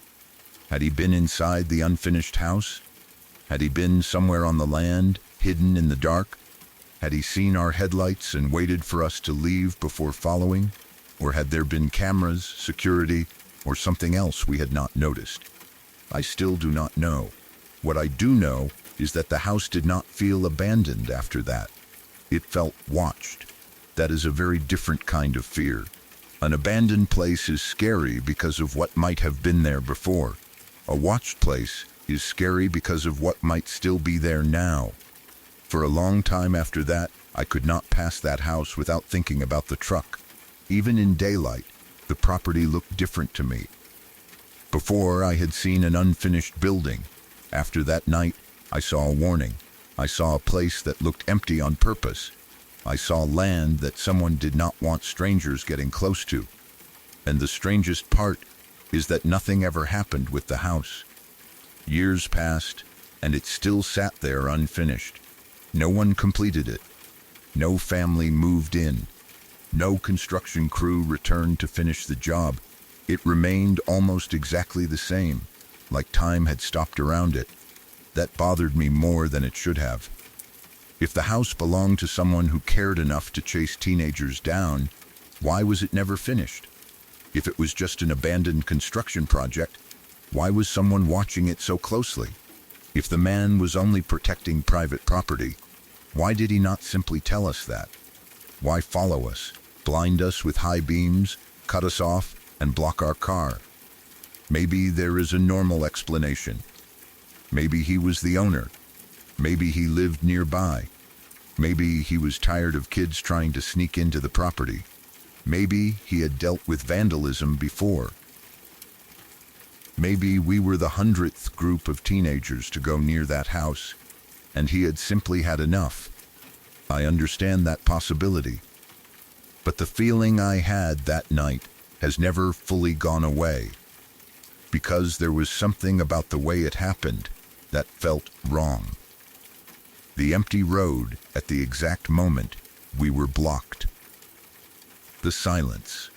Had he been inside the unfinished house? Had he been somewhere on the land, hidden in the dark? Had he seen our headlights and waited for us to leave before following? Or had there been cameras, security, or something else we had not noticed? I still do not know. What I do know is that the house did not feel abandoned after that. It felt watched. That is a very different kind of fear. An abandoned place is scary because of what might have been there before. A watched place is scary because of what might still be there now. For a long time after that, I could not pass that house without thinking about the truck. Even in daylight, the property looked different to me. Before, I had seen an unfinished building. After that night, I saw a warning. I saw a place that looked empty on purpose. I saw land that someone did not want strangers getting close to. And the strangest part is that nothing ever happened with the house. Years passed, and it still sat there unfinished. No one completed it. No family moved in. No construction crew returned to finish the job. It remained almost exactly the same, like time had stopped around it. That bothered me more than it should have. If the house belonged to someone who cared enough to chase teenagers down, why was it never finished? If it was just an abandoned construction project, why was someone watching it so closely? If the man was only protecting private property, why did he not simply tell us that? Why follow us, blind us with high beams, cut us off, and block our car? Maybe there is a normal explanation. Maybe he was the owner. Maybe he lived nearby. Maybe he was tired of kids trying to sneak into the property. Maybe he had dealt with vandalism before. Maybe we were the 100th group of teenagers to go near that house, and he had simply had enough. I understand that possibility. But the feeling I had that night has never fully gone away, because there was something about the way it happened that felt wrong. The empty road at the exact moment we were blocked. The silence.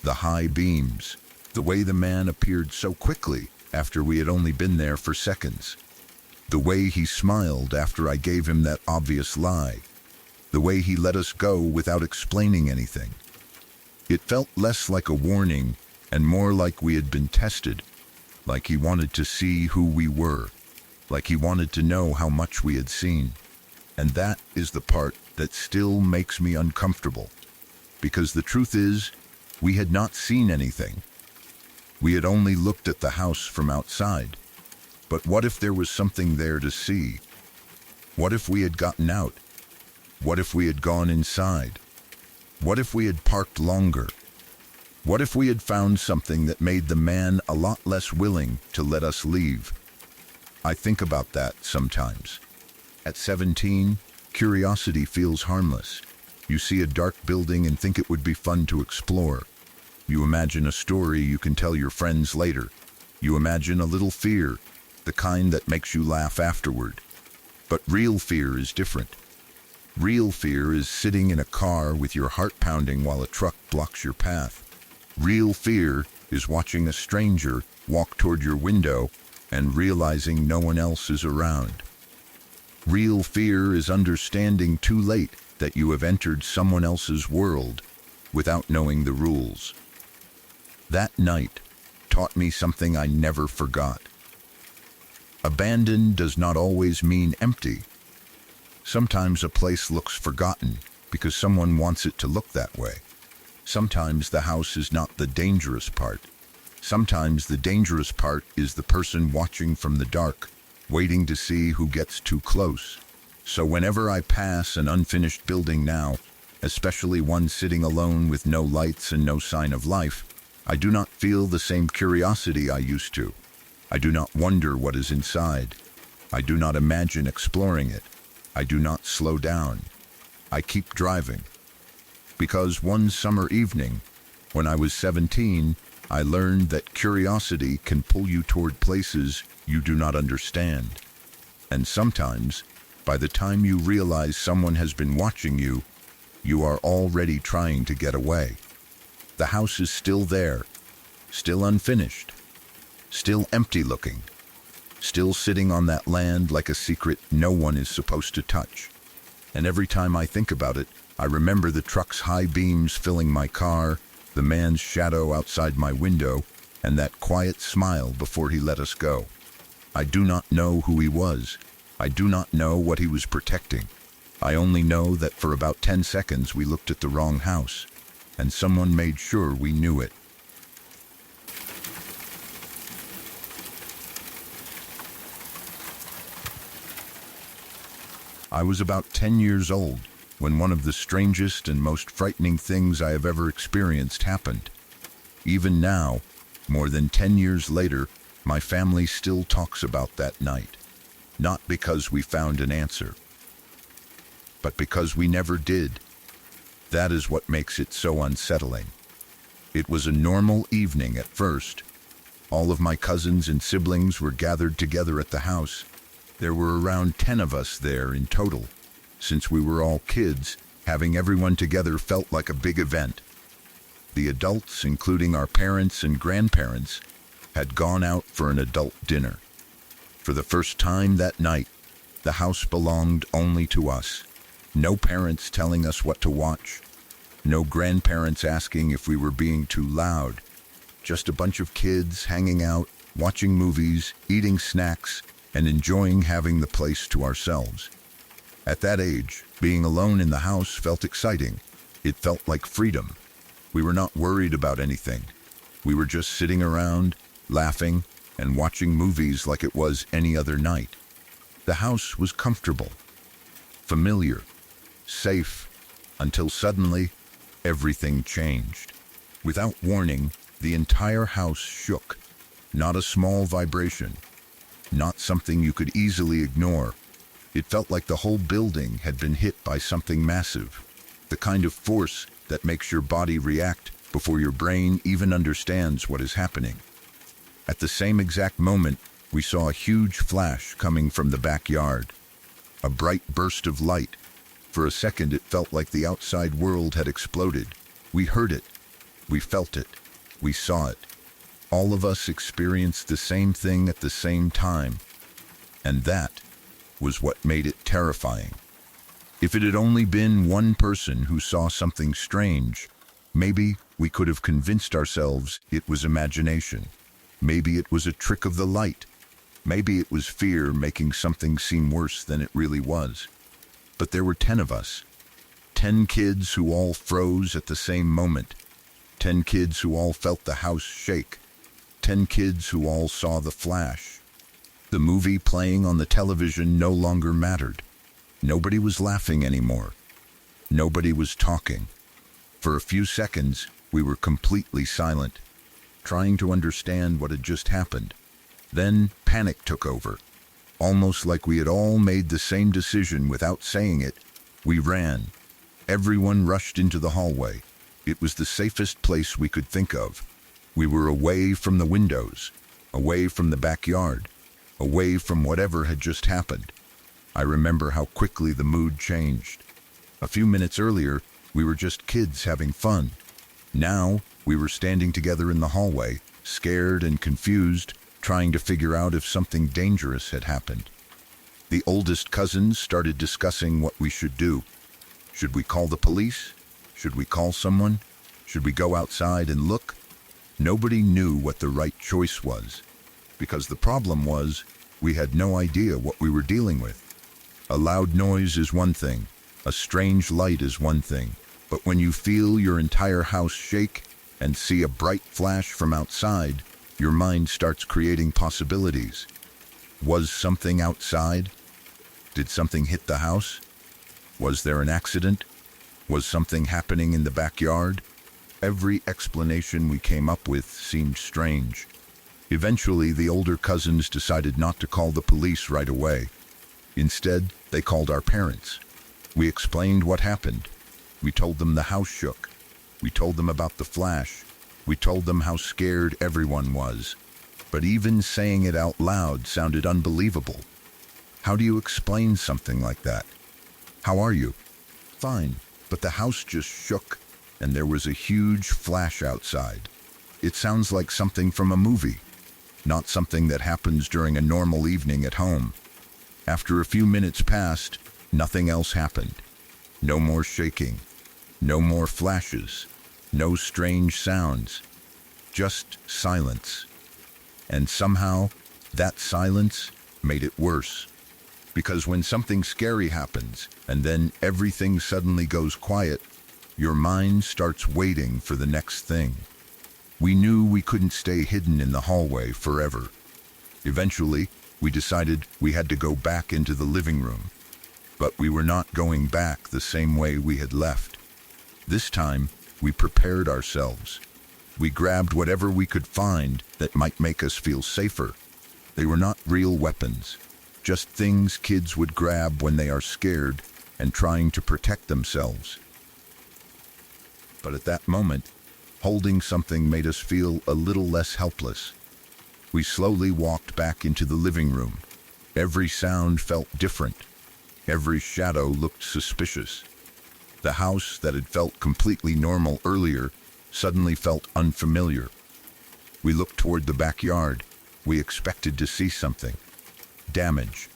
The high beams. The way the man appeared so quickly after we had only been there for seconds. The way he smiled after I gave him that obvious lie. The way he let us go without explaining anything. It felt less like a warning and more like we had been tested, like he wanted to see who we were, like he wanted to know how much we had seen. And that is the part that still makes me uncomfortable, because the truth is, we had not seen anything. We had only looked at the house from outside. But what if there was something there to see? What if we had gotten out? What if we had gone inside? What if we had parked longer? What if we had found something that made the man a lot less willing to let us leave? I think about that sometimes. At 17, curiosity feels harmless. You see a dark building and think it would be fun to explore. You imagine a story you can tell your friends later. You imagine a little fear, the kind that makes you laugh afterward. But real fear is different. Real fear is sitting in a car with your heart pounding while a truck blocks your path. Real fear is watching a stranger walk toward your window and realizing no one else is around. Real fear is understanding too late that you have entered someone else's world without knowing the rules. That night taught me something I never forgot. Abandoned does not always mean empty. Sometimes a place looks forgotten because someone wants it to look that way. Sometimes the house is not the dangerous part. Sometimes the dangerous part is the person watching from the dark, waiting to see who gets too close. So whenever I pass an unfinished building now, especially one sitting alone with no lights and no sign of life, I do not feel the same curiosity I used to. I do not wonder what is inside. I do not imagine exploring it. I do not slow down. I keep driving. Because one summer evening, when I was 17, I learned that curiosity can pull you toward places you do not understand. And sometimes, by the time you realize someone has been watching you, you are already trying to get away. The house is still there, still unfinished, still empty looking, still sitting on that land like a secret no one is supposed to touch. And every time I think about it, I remember the truck's high beams filling my car, the man's shadow outside my window, and that quiet smile before he let us go. I do not know who he was. I do not know what he was protecting. I only know that for about 10 seconds we looked at the wrong house, and someone made sure we knew it. I was about 10 years old when one of the strangest and most frightening things I have ever experienced happened. Even now, more than 10 years later, my family still talks about that night. Not because we found an answer, but because we never did. That is what makes it so unsettling. It was a normal evening at first. All of my cousins and siblings were gathered together at the house. There were around 10 of us there in total. Since we were all kids, having everyone together felt like a big event. The adults, including our parents and grandparents, had gone out for an adult dinner. For the first time that night, the house belonged only to us. No parents telling us what to watch. No grandparents asking if we were being too loud. Just a bunch of kids hanging out, watching movies, eating snacks, and enjoying having the place to ourselves. At that age, being alone in the house felt exciting. It felt like freedom. We were not worried about anything. We were just sitting around, laughing, and watching movies like it was any other night. The house was comfortable, familiar, safe, until suddenly, everything changed. Without warning, the entire house shook. Not a small vibration, not something you could easily ignore. It felt like the whole building had been hit by something massive, the kind of force that makes your body react before your brain even understands what is happening. At the same exact moment, we saw a huge flash coming from the backyard. A bright burst of light. For a second, it felt like the outside world had exploded. We heard it. We felt it. We saw it. All of us experienced the same thing at the same time. And that was what made it terrifying. If it had only been one person who saw something strange, maybe we could have convinced ourselves it was imagination. Maybe it was a trick of the light. Maybe it was fear making something seem worse than it really was. But there were 10 of us. 10 kids who all froze at the same moment. 10 kids who all felt the house shake. 10 kids who all saw the flash. The movie playing on the television no longer mattered. Nobody was laughing anymore. Nobody was talking. For a few seconds, we were completely silent, trying to understand what had just happened. Then panic took over. Almost like we had all made the same decision without saying it, we ran. Everyone rushed into the hallway. It was the safest place we could think of. We were away from the windows, away from the backyard, away from whatever had just happened. I remember how quickly the mood changed. A few minutes earlier, we were just kids having fun. Now, we were standing together in the hallway, scared and confused, trying to figure out if something dangerous had happened. The oldest cousins started discussing what we should do. Should we call the police? Should we call someone? Should we go outside and look? Nobody knew what the right choice was, because the problem was we had no idea what we were dealing with. A loud noise is one thing, a strange light is one thing, but when you feel your entire house shake and see a bright flash from outside, your mind starts creating possibilities. Was something outside? Did something hit the house? Was there an accident? Was something happening in the backyard? Every explanation we came up with seemed strange. Eventually, the older cousins decided not to call the police right away. Instead, they called our parents. We explained what happened. We told them the house shook. We told them about the flash. We told them how scared everyone was. But even saying it out loud sounded unbelievable. How do you explain something like that? How are you? Fine, but the house just shook, and there was a huge flash outside. It sounds like something from a movie, not something that happens during a normal evening at home. After a few minutes passed, nothing else happened. No more shaking, no more flashes, no strange sounds, just silence. And somehow, that silence made it worse. Because when something scary happens, and then everything suddenly goes quiet, your mind starts waiting for the next thing. We knew we couldn't stay hidden in the hallway forever. Eventually, we decided we had to go back into the living room. But we were not going back the same way we had left. This time, we prepared ourselves. We grabbed whatever we could find that might make us feel safer. They were not real weapons, just things kids would grab when they are scared and trying to protect themselves. But at that moment, holding something made us feel a little less helpless. We slowly walked back into the living room. Every sound felt different. Every shadow looked suspicious. The house that had felt completely normal earlier suddenly felt unfamiliar. We looked toward the backyard. We expected to see something. Damage.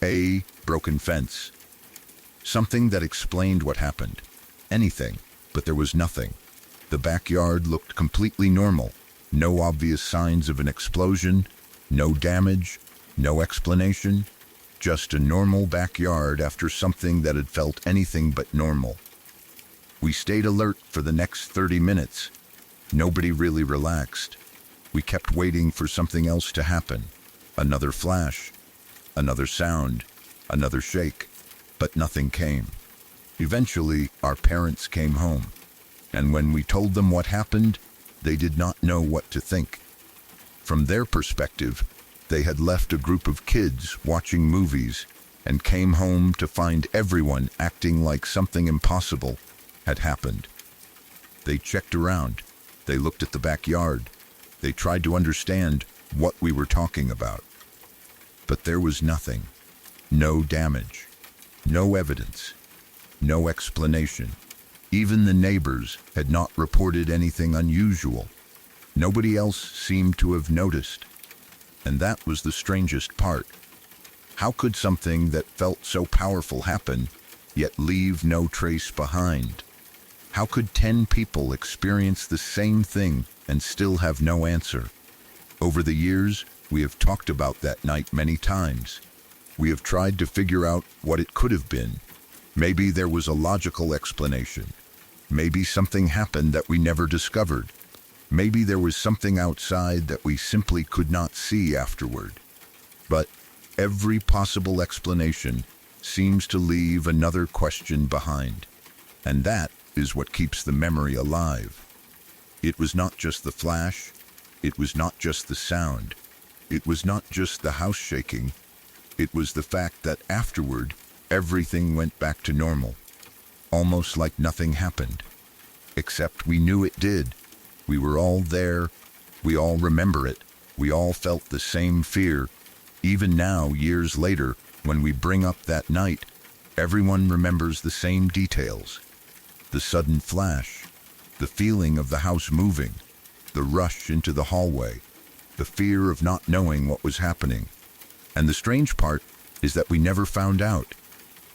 A broken fence. Something that explained what happened. Anything, but there was nothing. The backyard looked completely normal. No obvious signs of an explosion, no damage, no explanation. Just a normal backyard after something that had felt anything but normal. We stayed alert for the next 30 minutes. Nobody really relaxed. We kept waiting for something else to happen. Another flash, another sound, another shake, but nothing came. Eventually, our parents came home, and when we told them what happened, they did not know what to think. From their perspective, they had left a group of kids watching movies and came home to find everyone acting like something impossible had happened. They checked around. They looked at the backyard. They tried to understand what we were talking about. But there was nothing. No damage. No evidence. No explanation. Even the neighbors had not reported anything unusual. Nobody else seemed to have noticed. And that was the strangest part. How could something that felt so powerful happen, yet leave no trace behind? How could 10 people experience the same thing and still have no answer? Over the years, we have talked about that night many times. We have tried to figure out what it could have been. Maybe there was a logical explanation. Maybe something happened that we never discovered. Maybe there was something outside that we simply could not see afterward. But every possible explanation seems to leave another question behind. And that is what keeps the memory alive. It was not just the flash. It was not just the sound. It was not just the house shaking. It was the fact that afterward, everything went back to normal. Almost like nothing happened. Except we knew it did. We were all there. We all remember it. We all felt the same fear. Even now, years later, when we bring up that night, everyone remembers the same details. The sudden flash, the feeling of the house moving, the rush into the hallway, the fear of not knowing what was happening. And the strange part is that we never found out.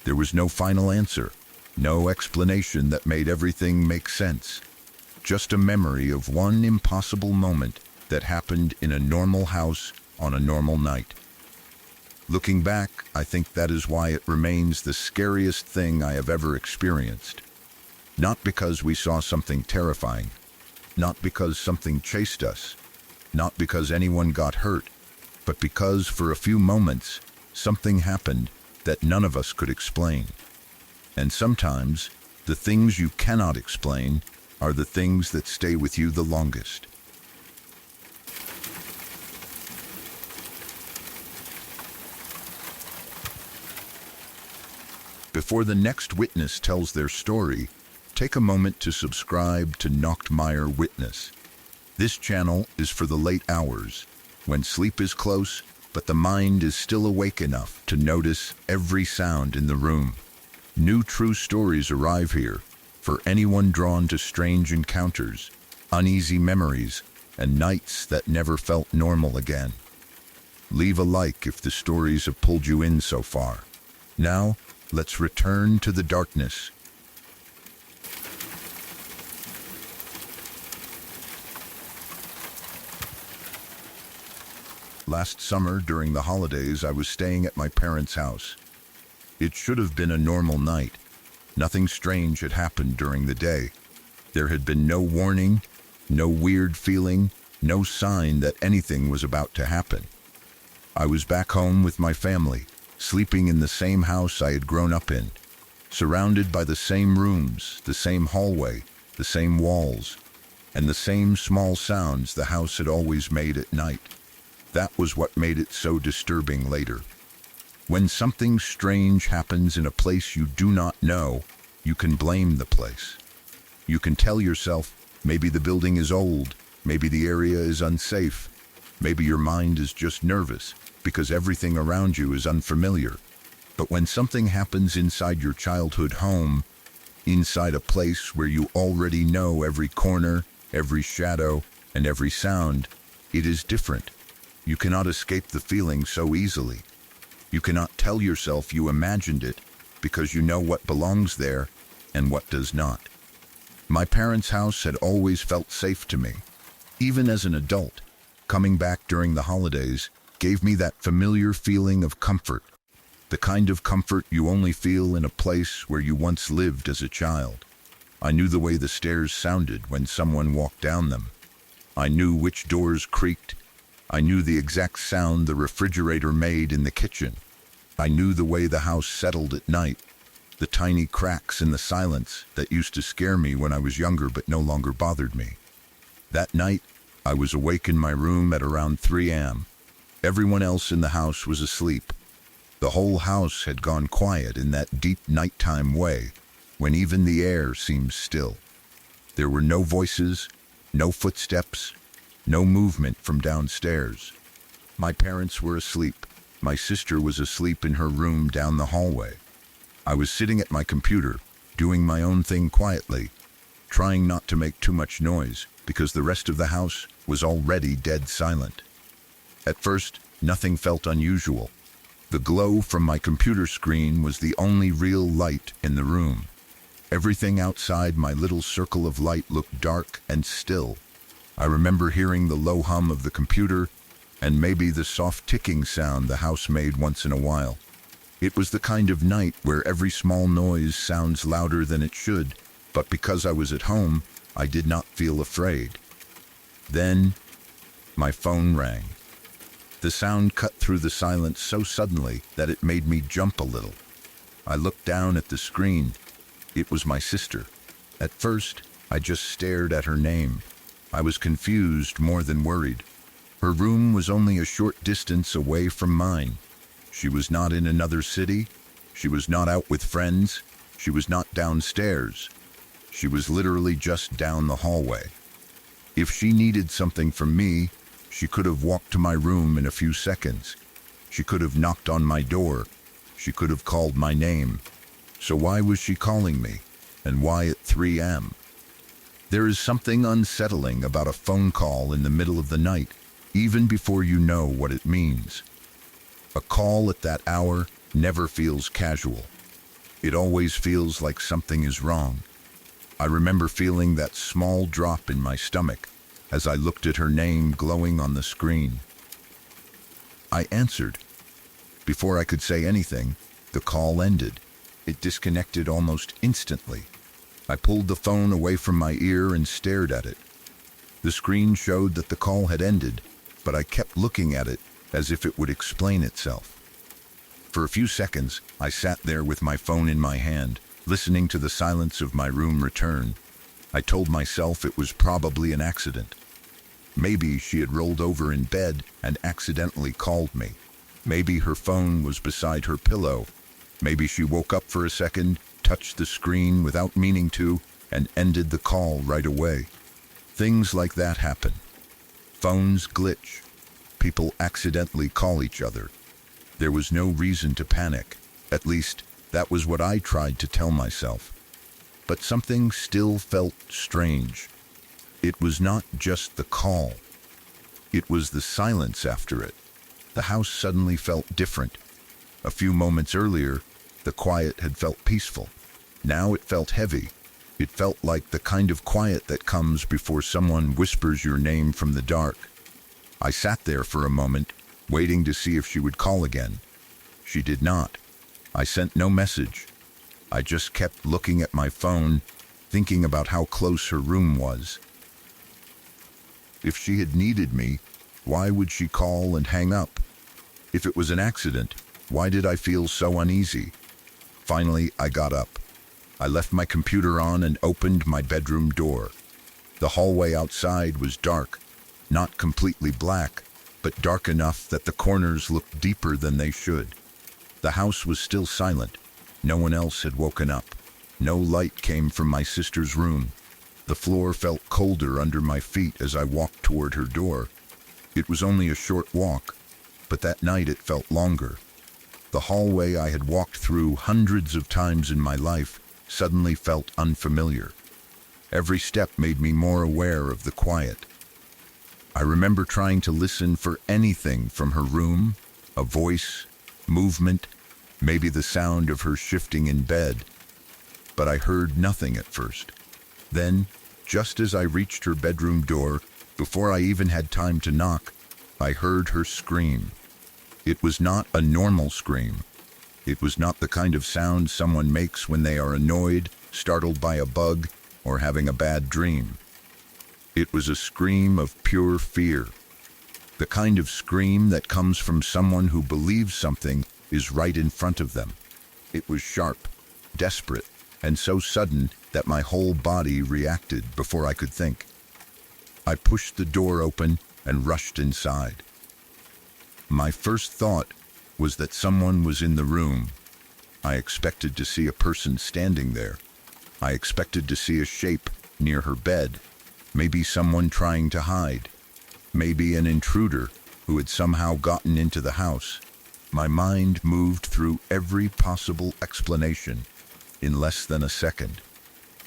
There was no final answer, no explanation that made everything make sense. Just a memory of one impossible moment that happened in a normal house on a normal night. Looking back, I think that is why it remains the scariest thing I have ever experienced. Not because we saw something terrifying, not because something chased us, not because anyone got hurt, but because for a few moments, something happened that none of us could explain. And sometimes, the things you cannot explain are the things that stay with you the longest. Before the next witness tells their story, take a moment to subscribe to Nachtmeyer Witness. This channel is for the late hours, when sleep is close, but the mind is still awake enough to notice every sound in the room. New true stories arrive here, for anyone drawn to strange encounters, uneasy memories, and nights that never felt normal again. Leave a like if the stories have pulled you in so far. Now, let's return to the darkness. Last summer, during the holidays, I was staying at my parents' house. It should have been a normal night. Nothing strange had happened during the day. There had been no warning, no weird feeling, no sign that anything was about to happen. I was back home with my family, sleeping in the same house I had grown up in, surrounded by the same rooms, the same hallway, the same walls, and the same small sounds the house had always made at night. That was what made it so disturbing later. When something strange happens in a place you do not know, you can blame the place. You can tell yourself, maybe the building is old, maybe the area is unsafe, maybe your mind is just nervous because everything around you is unfamiliar. But when something happens inside your childhood home, inside a place where you already know every corner, every shadow, and every sound, it is different. You cannot escape the feeling so easily. You cannot tell yourself you imagined it because you know what belongs there and what does not. My parents' house had always felt safe to me. Even as an adult, coming back during the holidays gave me that familiar feeling of comfort, the kind of comfort you only feel in a place where you once lived as a child. I knew the way the stairs sounded when someone walked down them. I knew which doors creaked. I knew the exact sound the refrigerator made in the kitchen. I knew the way the house settled at night, the tiny cracks in the silence that used to scare me when I was younger but no longer bothered me. That night, I was awake in my room at around 3 a.m. Everyone else in the house was asleep. The whole house had gone quiet in that deep nighttime way, when even the air seemed still. There were no voices, no footsteps, no movement from downstairs. My parents were asleep. My sister was asleep in her room down the hallway. I was sitting at my computer, doing my own thing quietly, trying not to make too much noise because the rest of the house was already dead silent. At first, nothing felt unusual. The glow from my computer screen was the only real light in the room. Everything outside my little circle of light looked dark and still. I remember hearing the low hum of the computer and maybe the soft ticking sound the house made once in a while. It was the kind of night where every small noise sounds louder than it should, but because I was at home, I did not feel afraid. Then, my phone rang. The sound cut through the silence so suddenly that it made me jump a little. I looked down at the screen. It was my sister. At first, I just stared at her name. I was confused more than worried. Her room was only a short distance away from mine. She was not in another city. She was not out with friends. She was not downstairs. She was literally just down the hallway. If she needed something from me, she could have walked to my room in a few seconds. She could have knocked on my door. She could have called my name. So why was she calling me? And why at 3 a.m.? There is something unsettling about a phone call in the middle of the night, even before you know what it means. A call at that hour never feels casual. It always feels like something is wrong. I remember feeling that small drop in my stomach as I looked at her name glowing on the screen. I answered. Before I could say anything, the call ended. It disconnected almost instantly. I pulled the phone away from my ear and stared at it. The screen showed that the call had ended, but I kept looking at it as if it would explain itself. For a few seconds, I sat there with my phone in my hand, listening to the silence of my room return. I told myself it was probably an accident. Maybe she had rolled over in bed and accidentally called me. Maybe her phone was beside her pillow. Maybe she woke up for a second, touched the screen without meaning to, and ended the call right away. Things like that happen. Phones glitch. People accidentally call each other. There was no reason to panic. At least, that was what I tried to tell myself. But something still felt strange. It was not just the call. It was the silence after it. The house suddenly felt different. A few moments earlier, the quiet had felt peaceful. Now it felt heavy. It felt like the kind of quiet that comes before someone whispers your name from the dark. I sat there for a moment, waiting to see if she would call again. She did not. I sent no message. I just kept looking at my phone, thinking about how close her room was. If she had needed me, why would she call and hang up? If it was an accident, why did I feel so uneasy? Finally, I got up. I left my computer on and opened my bedroom door. The hallway outside was dark, not completely black, but dark enough that the corners looked deeper than they should. The house was still silent. No one else had woken up. No light came from my sister's room. The floor felt colder under my feet as I walked toward her door. It was only a short walk, but that night it felt longer. The hallway I had walked through hundreds of times in my life suddenly felt unfamiliar. Every step made me more aware of the quiet. I remember trying to listen for anything from her room, a voice, movement, maybe the sound of her shifting in bed. But I heard nothing at first. Then, just as I reached her bedroom door, before I even had time to knock, I heard her scream. It was not a normal scream. It was not the kind of sound someone makes when they are annoyed, startled by a bug, or having a bad dream. It was a scream of pure fear. The kind of scream that comes from someone who believes something is right in front of them. It was sharp, desperate, and so sudden that my whole body reacted before I could think. I pushed the door open and rushed inside. My first thought was that someone was in the room. I expected to see a person standing there. I expected to see a shape near her bed, maybe someone trying to hide, maybe an intruder who had somehow gotten into the house. My mind moved through every possible explanation in less than a second.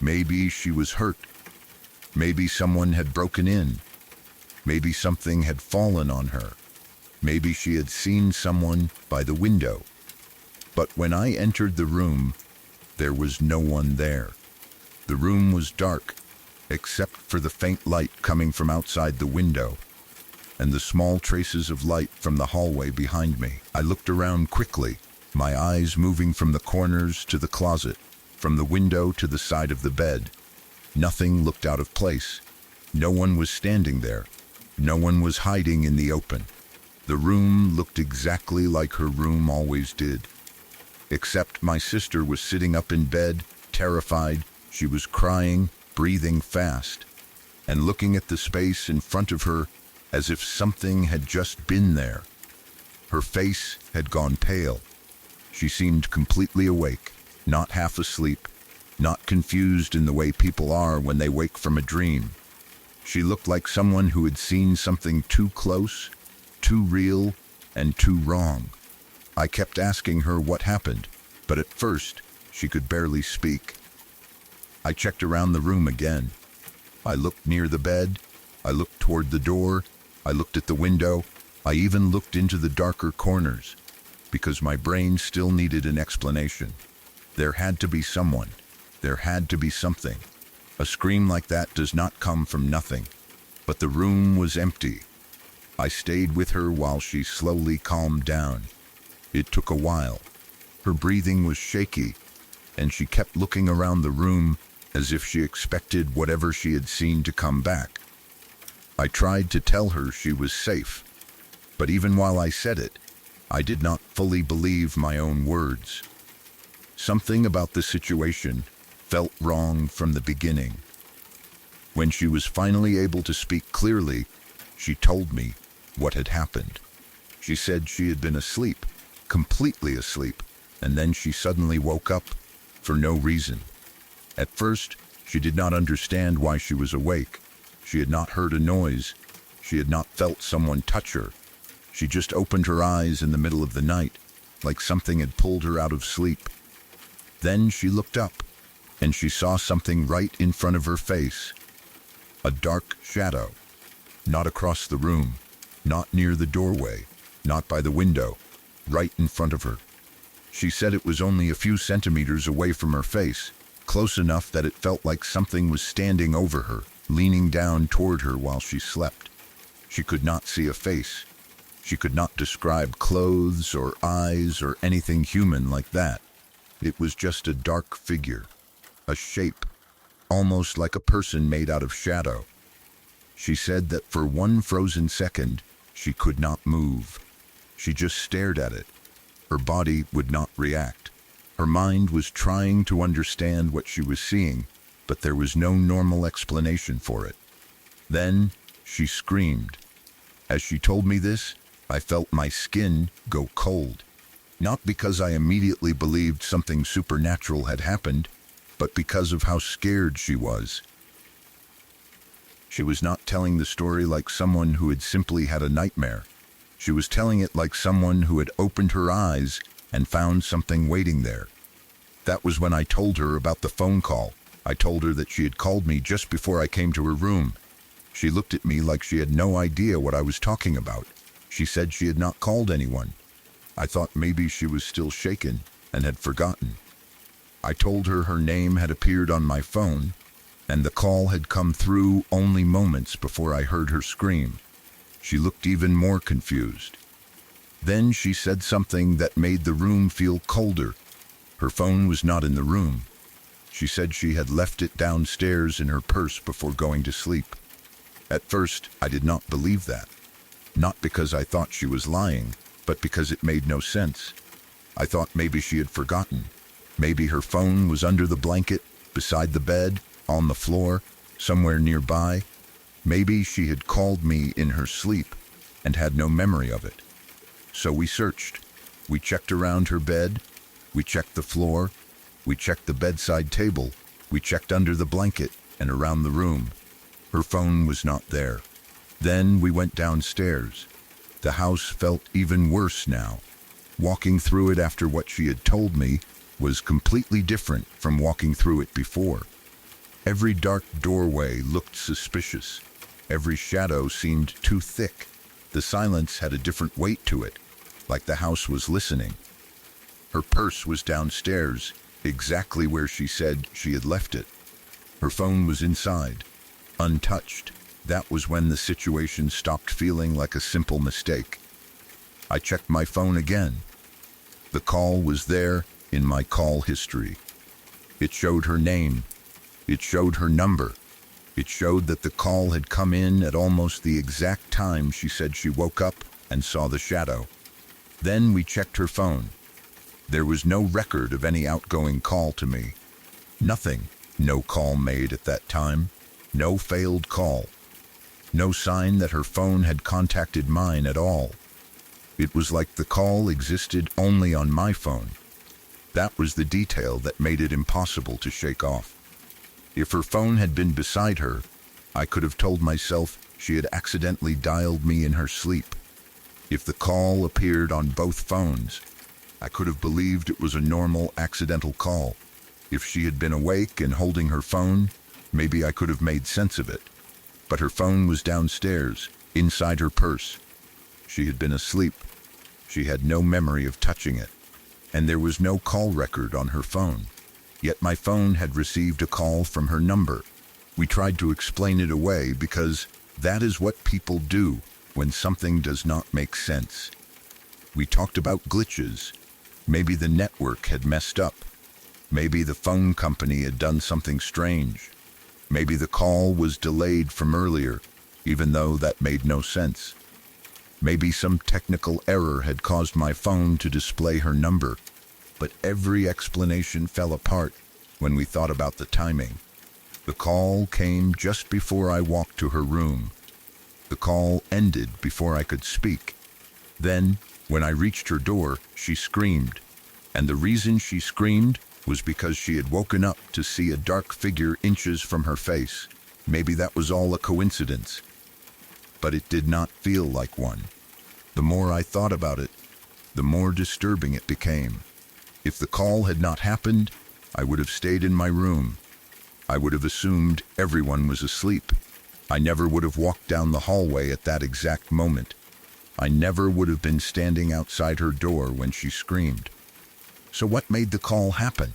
Maybe she was hurt. Maybe someone had broken in. Maybe something had fallen on her. Maybe she had seen someone by the window. But when I entered the room, there was no one there. The room was dark, except for the faint light coming from outside the window, and the small traces of light from the hallway behind me. I looked around quickly, my eyes moving from the corners to the closet, from the window to the side of the bed. Nothing looked out of place. No one was standing there. No one was hiding in the open. The room looked exactly like her room always did. Except my sister was sitting up in bed, terrified. She was crying, breathing fast, and looking at the space in front of her as if something had just been there. Her face had gone pale. She seemed completely awake, not half asleep, not confused in the way people are when they wake from a dream. She looked like someone who had seen something too close, too real, and too wrong. I kept asking her what happened, but at first she could barely speak. I checked around the room again. I looked near the bed. I looked toward the door. I looked at the window. I even looked into the darker corners, because my brain still needed an explanation. There had to be someone. There had to be something. A scream like that does not come from nothing. But the room was empty. I stayed with her while she slowly calmed down. It took a while. Her breathing was shaky, and she kept looking around the room as if she expected whatever she had seen to come back. I tried to tell her she was safe, but even while I said it, I did not fully believe my own words. Something about the situation felt wrong from the beginning. When she was finally able to speak clearly, she told me what had happened. She said she had been asleep, completely asleep, and then she suddenly woke up for no reason. At first, she did not understand why she was awake. She had not heard a noise. She had not felt someone touch her. She just opened her eyes in the middle of the night, like something had pulled her out of sleep. Then she looked up, and she saw something right in front of her face. A dark shadow. Not across the room, not near the doorway, not by the window, right in front of her. She said it was only a few centimeters away from her face, close enough that it felt like something was standing over her, leaning down toward her while she slept. She could not see a face. She could not describe clothes or eyes or anything human like that. It was just a dark figure, a shape, almost like a person made out of shadow. She said that for one frozen second, she could not move. She just stared at it. Her body would not react. Her mind was trying to understand what she was seeing, but there was no normal explanation for it. Then she screamed. As she told me this, I felt my skin go cold. Not because I immediately believed something supernatural had happened, but because of how scared she was. She was not telling the story like someone who had simply had a nightmare. She was telling it like someone who had opened her eyes and found something waiting there. That was when I told her about the phone call. I told her that she had called me just before I came to her room. She looked at me like she had no idea what I was talking about. She said she had not called anyone. I thought maybe she was still shaken and had forgotten. I told her her name had appeared on my phone, and the call had come through only moments before I heard her scream. She looked even more confused. Then she said something that made the room feel colder. Her phone was not in the room. She said she had left it downstairs in her purse before going to sleep. At first, I did not believe that. Not because I thought she was lying, but because it made no sense. I thought maybe she had forgotten. Maybe her phone was under the blanket, beside the bed, on the floor, somewhere nearby. Maybe she had called me in her sleep and had no memory of it. So we searched. We checked around her bed. We checked the floor. We checked the bedside table. We checked under the blanket and around the room. Her phone was not there. Then we went downstairs. The house felt even worse now. Walking through it after what she had told me was completely different from walking through it before. Every dark doorway looked suspicious. Every shadow seemed too thick. The silence had a different weight to it, like the house was listening. Her purse was downstairs, exactly where she said she had left it. Her phone was inside, untouched. That was when the situation stopped feeling like a simple mistake. I checked my phone again. The call was there in my call history. It showed her name. It showed her number. It showed that the call had come in at almost the exact time she said she woke up and saw the shadow. Then we checked her phone. There was no record of any outgoing call to me. Nothing. No call made at that time. No failed call. No sign that her phone had contacted mine at all. It was like the call existed only on my phone. That was the detail that made it impossible to shake off. If her phone had been beside her, I could have told myself she had accidentally dialed me in her sleep. If the call appeared on both phones, I could have believed it was a normal accidental call. If she had been awake and holding her phone, maybe I could have made sense of it. But her phone was downstairs, inside her purse. She had been asleep. She had no memory of touching it. And there was no call record on her phone. Yet my phone had received a call from her number. We tried to explain it away because that is what people do when something does not make sense. We talked about glitches. Maybe the network had messed up. Maybe the phone company had done something strange. Maybe the call was delayed from earlier, even though that made no sense. Maybe some technical error had caused my phone to display her number, but every explanation fell apart when we thought about the timing. The call came just before I walked to her room. The call ended before I could speak. Then, when I reached her door, she screamed. And the reason she screamed was because she had woken up to see a dark figure inches from her face. Maybe that was all a coincidence. But it did not feel like one. The more I thought about it, the more disturbing it became. If the call had not happened, I would have stayed in my room. I would have assumed everyone was asleep. I never would have walked down the hallway at that exact moment. I never would have been standing outside her door when she screamed. So what made the call happen?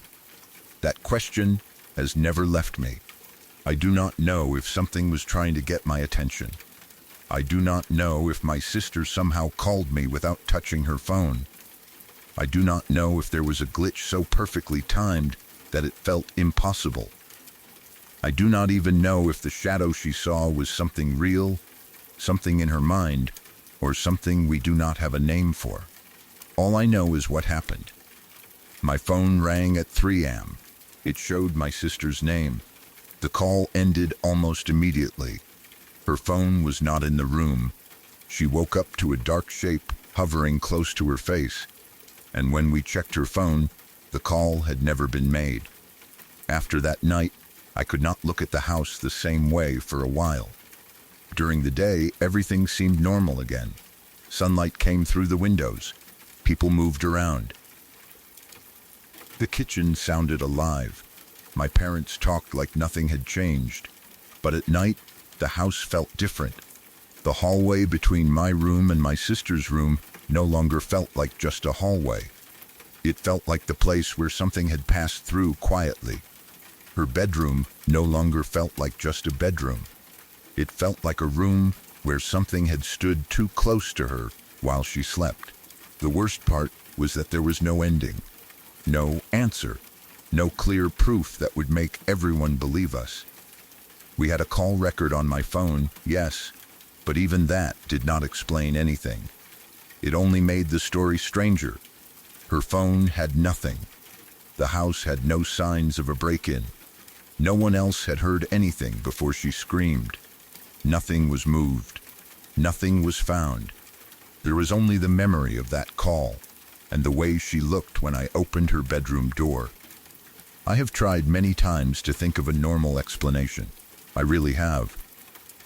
That question has never left me. I do not know if something was trying to get my attention. I do not know if my sister somehow called me without touching her phone. I do not know if there was a glitch so perfectly timed that it felt impossible. I do not even know if the shadow she saw was something real, something in her mind, or something we do not have a name for. All I know is what happened. My phone rang at 3 a.m. It showed my sister's name. The call ended almost immediately. Her phone was not in the room. She woke up to a dark shape hovering close to her face, and when we checked her phone, the call had never been made. After that night, I could not look at the house the same way for a while. During the day, everything seemed normal again. Sunlight came through the windows. People moved around. The kitchen sounded alive. My parents talked like nothing had changed. But at night, the house felt different. The hallway between my room and my sister's room no longer felt like just a hallway. It felt like the place where something had passed through quietly. Her bedroom no longer felt like just a bedroom. It felt like a room where something had stood too close to her while she slept. The worst part was that there was no ending, no answer, no clear proof that would make everyone believe us. We had a call record on my phone, yes, but even that did not explain anything. It only made the story stranger. Her phone had nothing. The house had no signs of a break-in. No one else had heard anything before she screamed. Nothing was moved. Nothing was found. There was only the memory of that call and the way she looked when I opened her bedroom door. I have tried many times to think of a normal explanation. I really have.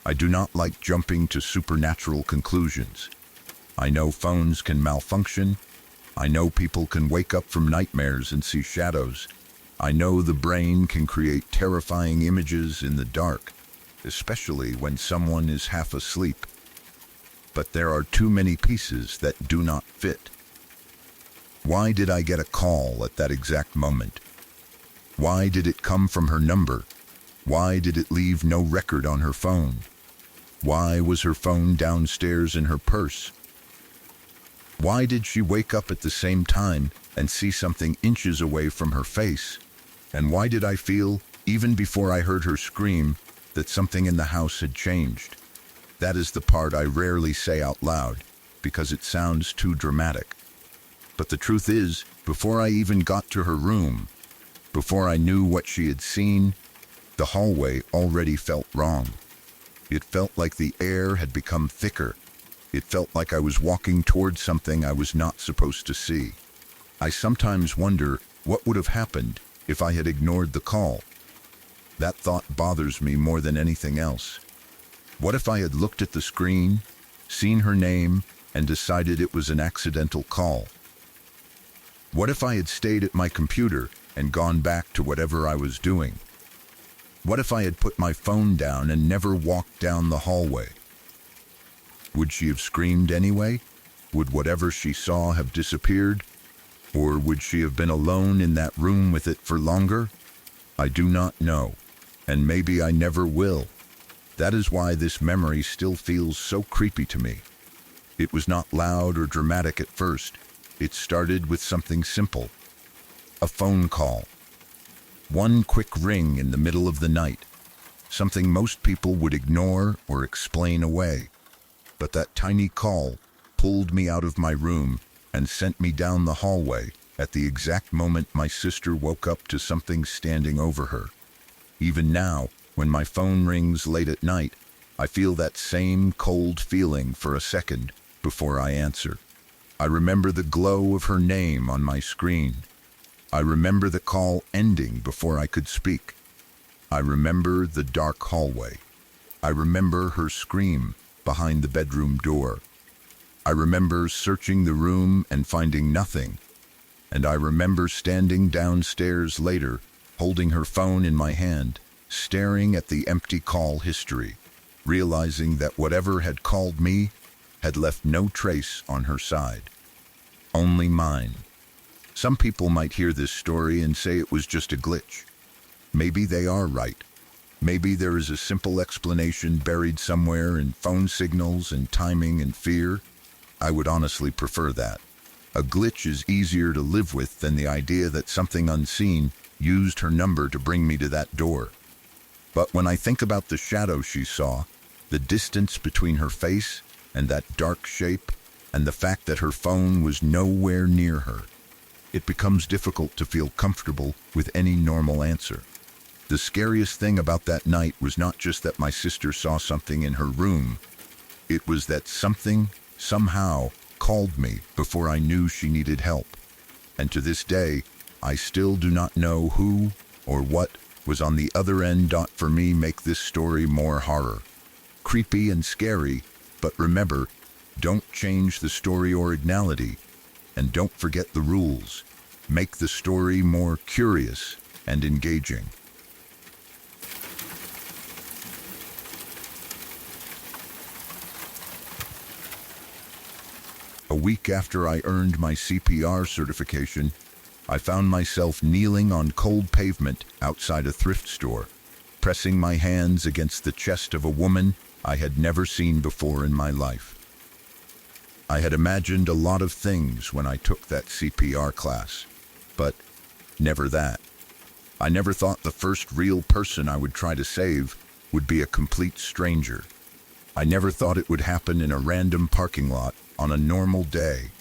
I do not like jumping to supernatural conclusions. I know phones can malfunction. I know people can wake up from nightmares and see shadows. I know the brain can create terrifying images in the dark, especially when someone is half asleep. But there are too many pieces that do not fit. Why did I get a call at that exact moment? Why did it come from her number? Why did it leave no record on her phone? Why was her phone downstairs in her purse? Why did she wake up at the same time and see something inches away from her face? And why did I feel, even before I heard her scream, that something in the house had changed? That is the part I rarely say out loud, because it sounds too dramatic. But the truth is, before I even got to her room, before I knew what she had seen, the hallway already felt wrong. It felt like the air had become thicker. It felt like I was walking towards something I was not supposed to see. I sometimes wonder what would have happened if I had ignored the call. That thought bothers me more than anything else. What if I had looked at the screen, seen her name, and decided it was an accidental call? What if I had stayed at my computer and gone back to whatever I was doing? What if I had put my phone down and never walked down the hallway? Would she have screamed anyway? Would whatever she saw have disappeared? Or would she have been alone in that room with it for longer? I do not know, and maybe I never will. That is why this memory still feels so creepy to me. It was not loud or dramatic at first. It started with something simple. A phone call. One quick ring in the middle of the night. Something most people would ignore or explain away. But that tiny call pulled me out of my room and sent me down the hallway at the exact moment my sister woke up to something standing over her. Even now, when my phone rings late at night, I feel that same cold feeling for a second before I answer. I remember the glow of her name on my screen. I remember the call ending before I could speak. I remember the dark hallway. I remember her scream behind the bedroom door. I remember searching the room and finding nothing. And I remember standing downstairs later, holding her phone in my hand, staring at the empty call history, realizing that whatever had called me had left no trace on her side. Only mine. Some people might hear this story and say it was just a glitch. Maybe they are right. Maybe there is a simple explanation buried somewhere in phone signals and timing and fear. I would honestly prefer that. A glitch is easier to live with than the idea that something unseen used her number to bring me to that door. But when I think about the shadow she saw, the distance between her face and that dark shape, and the fact that her phone was nowhere near her, it becomes difficult to feel comfortable with any normal answer. The scariest thing about that night was not just that my sister saw something in her room. It was that something, somehow, called me before I knew she needed help. And to this day, I still do not know who or what was on the other end. For me, make this story more horror. Creepy and scary, but remember, don't change the story originality. And don't forget the rules. Make the story more curious and engaging. A week after I earned my CPR certification, I found myself kneeling on cold pavement outside a thrift store, pressing my hands against the chest of a woman I had never seen before in my life. I had imagined a lot of things when I took that CPR class, but never that. I never thought the first real person I would try to save would be a complete stranger. I never thought it would happen in a random parking lot on a normal day.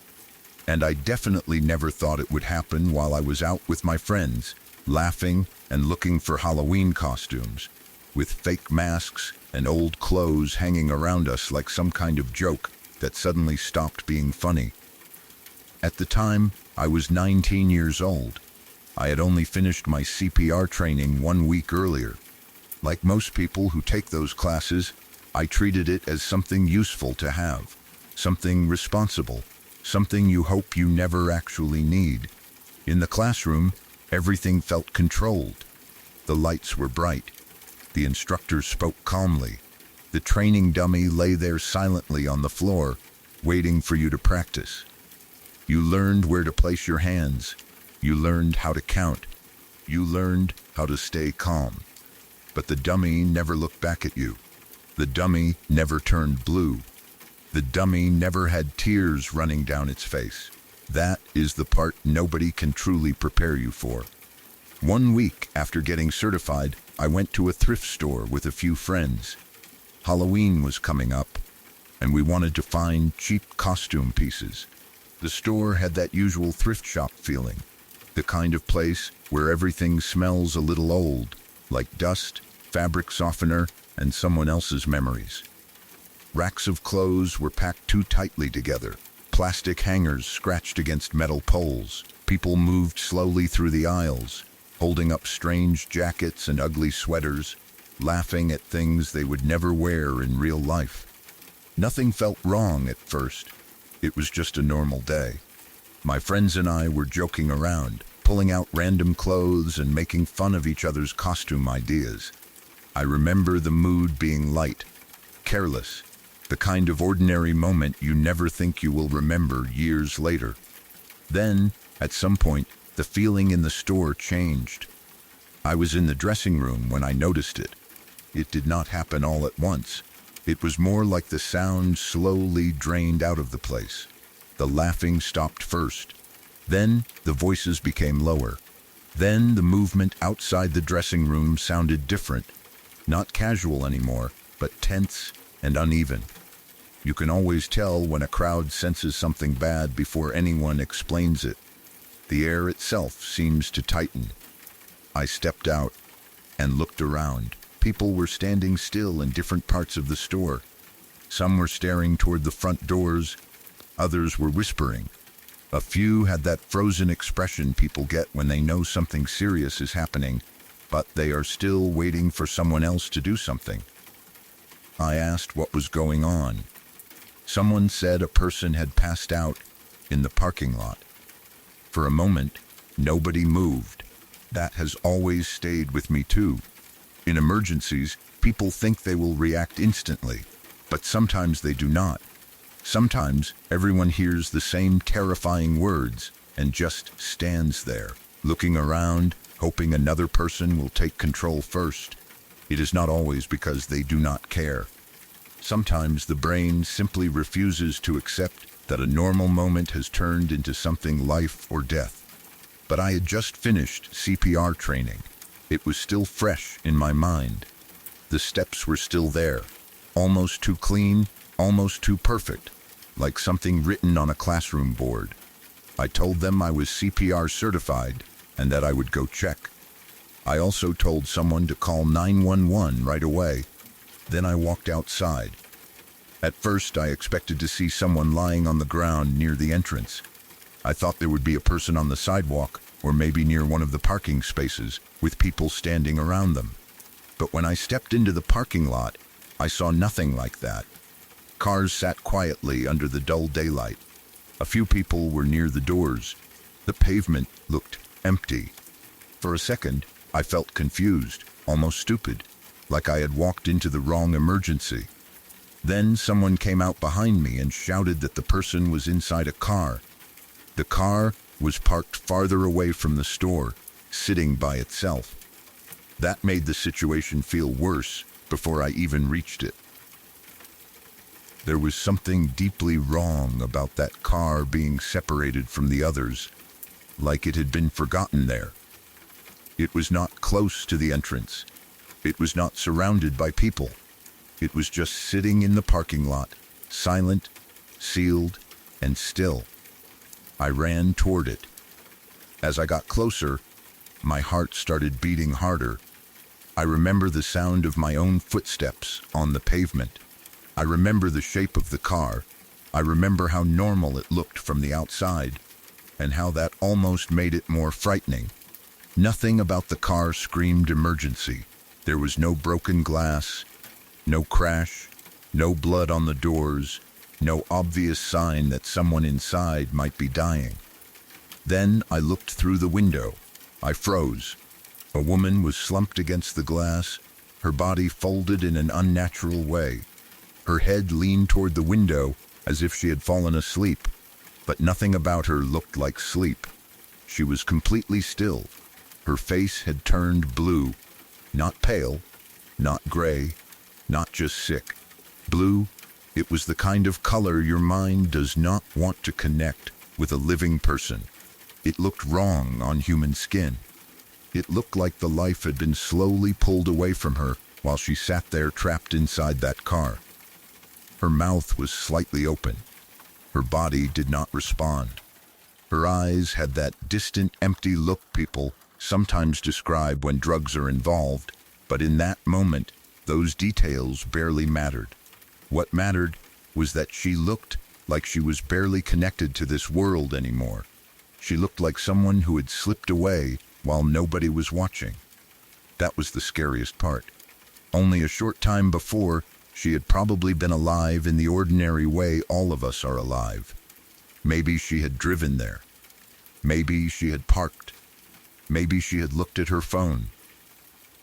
And I definitely never thought it would happen while I was out with my friends, laughing and looking for Halloween costumes, with fake masks and old clothes hanging around us like some kind of joke that suddenly stopped being funny. At the time, I was 19 years old. I had only finished my CPR training 1 week earlier. Like most people who take those classes, I treated it as something useful to have, something responsible, something you hope you never actually need. In the classroom, everything felt controlled. The lights were bright. The instructor spoke calmly. The training dummy lay there silently on the floor, waiting for you to practice. You learned where to place your hands. You learned how to count. You learned how to stay calm. But the dummy never looked back at you. The dummy never turned blue. The dummy never had tears running down its face. That is the part nobody can truly prepare you for. 1 week after getting certified, I went to a thrift store with a few friends. Halloween was coming up, and we wanted to find cheap costume pieces. The store had that usual thrift shop feeling, the kind of place where everything smells a little old, like dust, fabric softener, and someone else's memories. Racks of clothes were packed too tightly together, plastic hangers scratched against metal poles. People moved slowly through the aisles, holding up strange jackets and ugly sweaters, laughing at things they would never wear in real life. Nothing felt wrong at first. It was just a normal day. My friends and I were joking around, pulling out random clothes and making fun of each other's costume ideas. I remember the mood being light, careless, the kind of ordinary moment you never think you will remember years later. Then, at some point, the feeling in the store changed. I was in the dressing room when I noticed it. It did not happen all at once. It was more like the sound slowly drained out of the place. The laughing stopped first. Then the voices became lower. Then the movement outside the dressing room sounded different. Not casual anymore, but tense and uneven. You can always tell when a crowd senses something bad before anyone explains it. The air itself seems to tighten. I stepped out, and looked around. People were standing still in different parts of the store. Some were staring toward the front doors, others were whispering. A few had that frozen expression people get when they know something serious is happening, but they are still waiting for someone else to do something. I asked what was going on. Someone said a person had passed out in the parking lot. For a moment, nobody moved. That has always stayed with me too. In emergencies, people think they will react instantly, but sometimes they do not. Sometimes everyone hears the same terrifying words and just stands there, looking around, hoping another person will take control first. It is not always because they do not care. Sometimes the brain simply refuses to accept that a normal moment has turned into something life or death. But I had just finished CPR training. It was still fresh in my mind. The steps were still there, almost too clean, almost too perfect, like something written on a classroom board. I told them I was CPR certified and that I would go check. I also told someone to call 911 right away. Then I walked outside. At first, I expected to see someone lying on the ground near the entrance. I thought there would be a person on the sidewalk or maybe near one of the parking spaces with people standing around them. But when I stepped into the parking lot, I saw nothing like that. Cars sat quietly under the dull daylight. A few people were near the doors. The pavement looked empty. For a second, I felt confused, almost stupid, like I had walked into the wrong emergency. Then someone came out behind me and shouted that the person was inside a car. The car was parked farther away from the store, sitting by itself. That made the situation feel worse before I even reached it. There was something deeply wrong about that car being separated from the others, like it had been forgotten there. It was not close to the entrance. It was not surrounded by people. It was just sitting in the parking lot, silent, sealed, and still. I ran toward it. As I got closer, my heart started beating harder. I remember the sound of my own footsteps on the pavement. I remember the shape of the car. I remember how normal it looked from the outside, and how that almost made it more frightening. Nothing about the car screamed emergency. There was no broken glass, no crash, no blood on the doors, no obvious sign that someone inside might be dying. Then I looked through the window. I froze. A woman was slumped against the glass, her body folded in an unnatural way. Her head leaned toward the window as if she had fallen asleep, but nothing about her looked like sleep. She was completely still. Her face had turned blue, not pale, not gray, not just sick. Blue, it was the kind of color your mind does not want to connect with a living person. It looked wrong on human skin. It looked like the life had been slowly pulled away from her while she sat there trapped inside that car. Her mouth was slightly open. Her body did not respond. Her eyes had that distant, empty look people sometimes describe when drugs are involved, but in that moment, those details barely mattered. What mattered was that she looked like she was barely connected to this world anymore. She looked like someone who had slipped away while nobody was watching. That was the scariest part. Only a short time before, she had probably been alive in the ordinary way all of us are alive. Maybe she had driven there. Maybe she had parked. Maybe she had looked at her phone.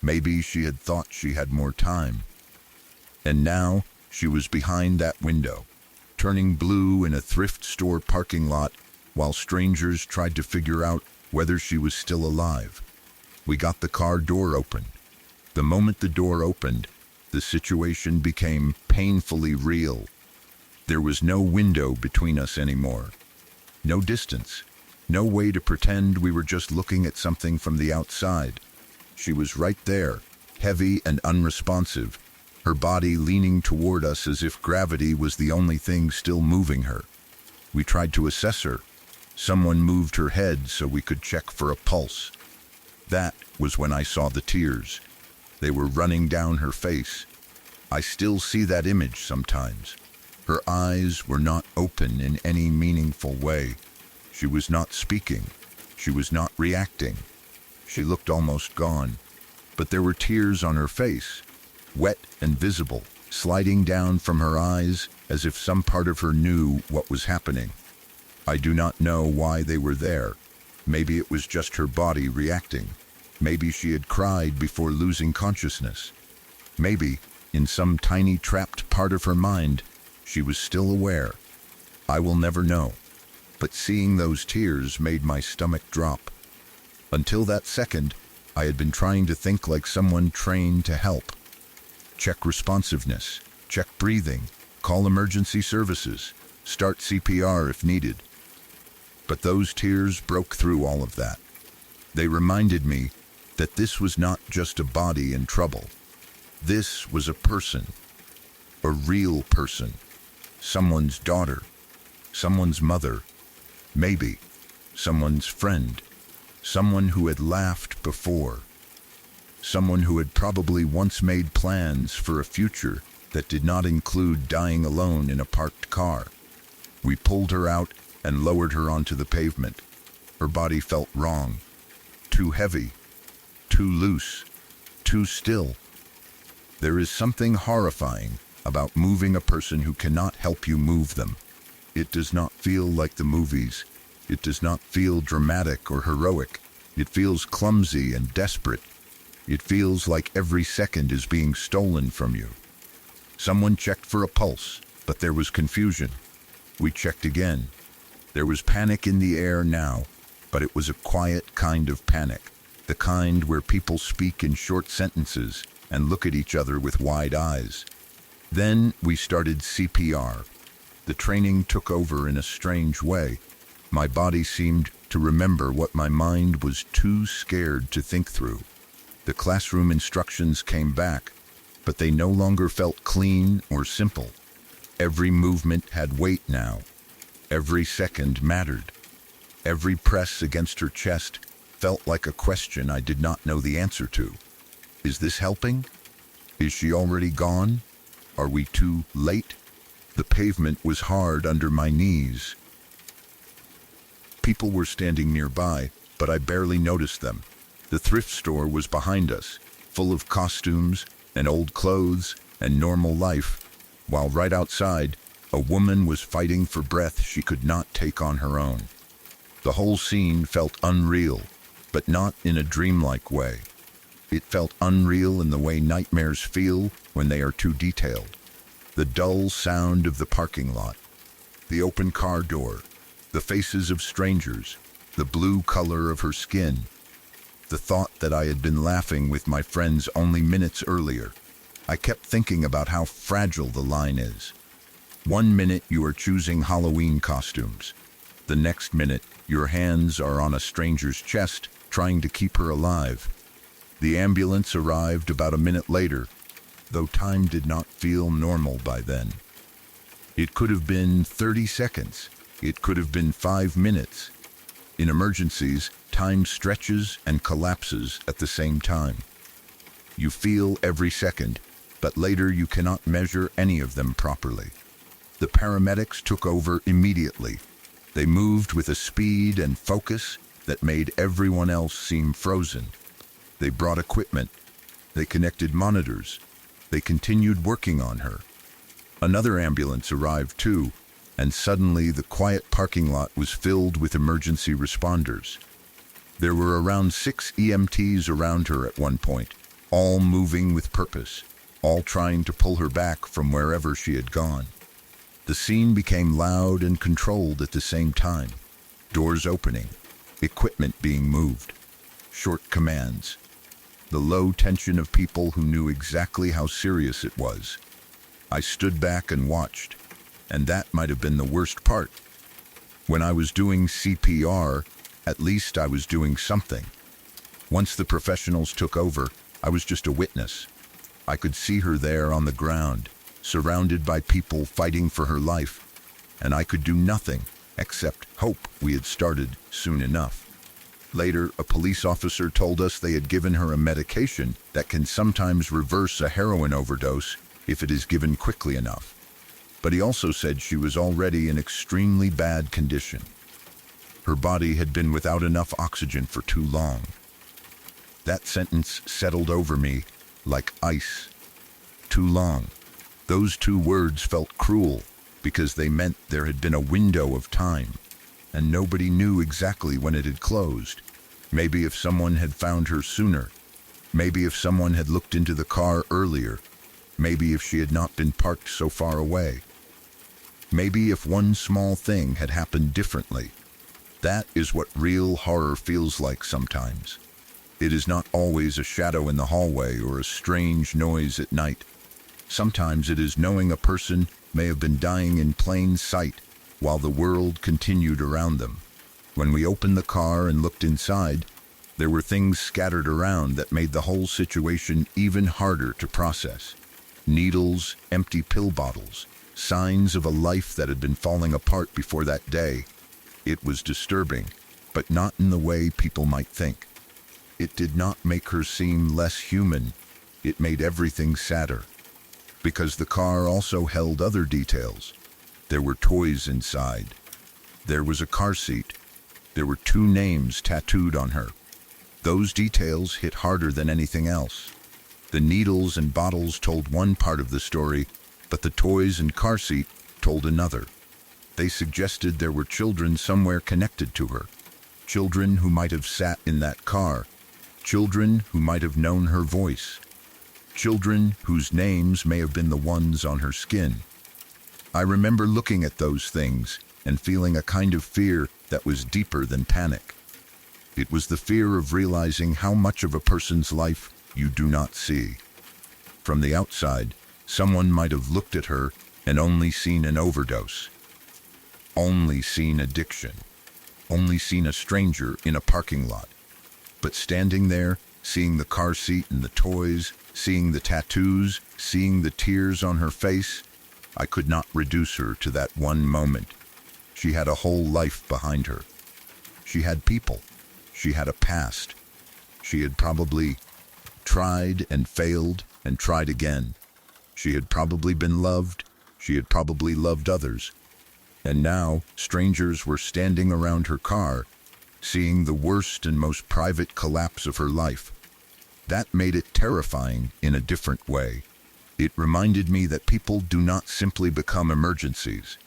Maybe she had thought she had more time. And now she was behind that window, turning blue in a thrift store parking lot while strangers tried to figure out whether she was still alive. We got the car door open. The moment the door opened, the situation became painfully real. There was no window between us anymore. No distance. No way to pretend we were just looking at something from the outside. She was right there, heavy and unresponsive, her body leaning toward us as if gravity was the only thing still moving her. We tried to assess her. Someone moved her head so we could check for a pulse. That was when I saw the tears. They were running down her face. I still see that image sometimes. Her eyes were not open in any meaningful way. She was not speaking. She was not reacting. She looked almost gone. But there were tears on her face, wet and visible, sliding down from her eyes as if some part of her knew what was happening. I do not know why they were there. Maybe it was just her body reacting. Maybe she had cried before losing consciousness. Maybe, in some tiny trapped part of her mind, she was still aware. I will never know. But seeing those tears made my stomach drop. Until that second, I had been trying to think like someone trained to help. Check responsiveness, check breathing, call emergency services, start CPR if needed. But those tears broke through all of that. They reminded me that this was not just a body in trouble. This was a person, a real person, someone's daughter, someone's mother, maybe someone's friend, someone who had laughed before, someone who had probably once made plans for a future that did not include dying alone in a parked car. We pulled her out and lowered her onto the pavement. Her body felt wrong, too heavy, too loose, too still. There is something horrifying about moving a person who cannot help you move them. It does not feel like the movies. It does not feel dramatic or heroic. It feels clumsy and desperate. It feels like every second is being stolen from you. Someone checked for a pulse, but there was confusion. We checked again. There was panic in the air now, but it was a quiet kind of panic, the kind where people speak in short sentences and look at each other with wide eyes. Then we started CPR. The training took over in a strange way. My body seemed to remember what my mind was too scared to think through. The classroom instructions came back, but they no longer felt clean or simple. Every movement had weight now. Every second mattered. Every press against her chest felt like a question I did not know the answer to. Is this helping? Is she already gone? Are we too late? The pavement was hard under my knees. People were standing nearby, but I barely noticed them. The thrift store was behind us, full of costumes and old clothes and normal life, while right outside, a woman was fighting for breath she could not take on her own. The whole scene felt unreal, but not in a dreamlike way. It felt unreal in the way nightmares feel when they are too detailed. The dull sound of the parking lot, the open car door, the faces of strangers, the blue color of her skin, the thought that I had been laughing with my friends only minutes earlier. I kept thinking about how fragile the line is. 1 minute you are choosing Halloween costumes. The next minute, your hands are on a stranger's chest, trying to keep her alive. The ambulance arrived about a minute later, though time did not feel normal by then. It could have been 30 seconds. It could have been 5 minutes. In emergencies, time stretches and collapses at the same time. You feel every second, but later you cannot measure any of them properly. The paramedics took over immediately. They moved with a speed and focus that made everyone else seem frozen. They brought equipment. They connected monitors. They continued working on her. Another ambulance arrived too, and suddenly the quiet parking lot was filled with emergency responders. There were around 6 EMTs around her at one point, all moving with purpose, all trying to pull her back from wherever she had gone. The scene became loud and controlled at the same time. Doors opening, equipment being moved, short commands, the low tension of people who knew exactly how serious it was. I stood back and watched, and that might have been the worst part. When I was doing CPR, at least I was doing something. Once the professionals took over, I was just a witness. I could see her there on the ground, surrounded by people fighting for her life, and I could do nothing except hope we had started soon enough. Later, a police officer told us they had given her a medication that can sometimes reverse a heroin overdose if it is given quickly enough. But he also said she was already in extremely bad condition. Her body had been without enough oxygen for too long. That sentence settled over me like ice. Too long. Those two words felt cruel because they meant there had been a window of time, and nobody knew exactly when it had closed. Maybe if someone had found her sooner. Maybe if someone had looked into the car earlier. Maybe if she had not been parked so far away. Maybe if one small thing had happened differently. That is what real horror feels like sometimes. It is not always a shadow in the hallway or a strange noise at night. Sometimes it is knowing a person may have been dying in plain sight while the world continued around them. When we opened the car and looked inside, there were things scattered around that made the whole situation even harder to process. Needles, empty pill bottles, signs of a life that had been falling apart before that day. It was disturbing, but not in the way people might think. It did not make her seem less human. It made everything sadder. Because the car also held other details. There were toys inside. There was a car seat. There were 2 names tattooed on her. Those details hit harder than anything else. The needles and bottles told one part of the story, but the toys and car seat told another. They suggested there were children somewhere connected to her. Children who might have sat in that car. Children who might have known her voice. Children whose names may have been the ones on her skin. I remember looking at those things and feeling a kind of fear that was deeper than panic. It was the fear of realizing how much of a person's life you do not see. From the outside, someone might have looked at her and only seen an overdose. Only seen addiction. Only seen a stranger in a parking lot. But standing there, seeing the car seat and the toys, seeing the tattoos, seeing the tears on her face, I could not reduce her to that one moment. She had a whole life behind her. She had people. She had a past. She had probably tried and failed and tried again. She had probably been loved. She had probably loved others. And now, strangers were standing around her car, seeing the worst and most private collapse of her life. That made it terrifying in a different way. It reminded me that people do not simply become emergencies.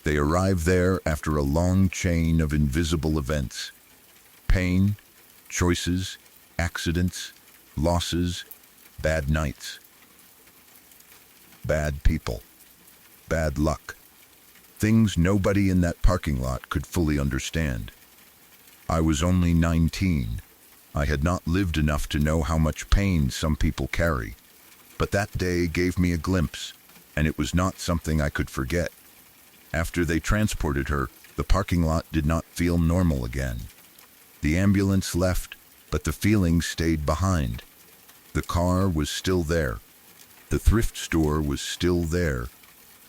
They arrive there after a long chain of invisible events. Pain, choices, accidents, losses, bad nights. Bad people. Bad luck. Things nobody in that parking lot could fully understand. I was only 19. I had not lived enough to know how much pain some people carry. But that day gave me a glimpse, and it was not something I could forget. After they transported her, the parking lot did not feel normal again. The ambulance left, but the feeling stayed behind. The car was still there. The thrift store was still there.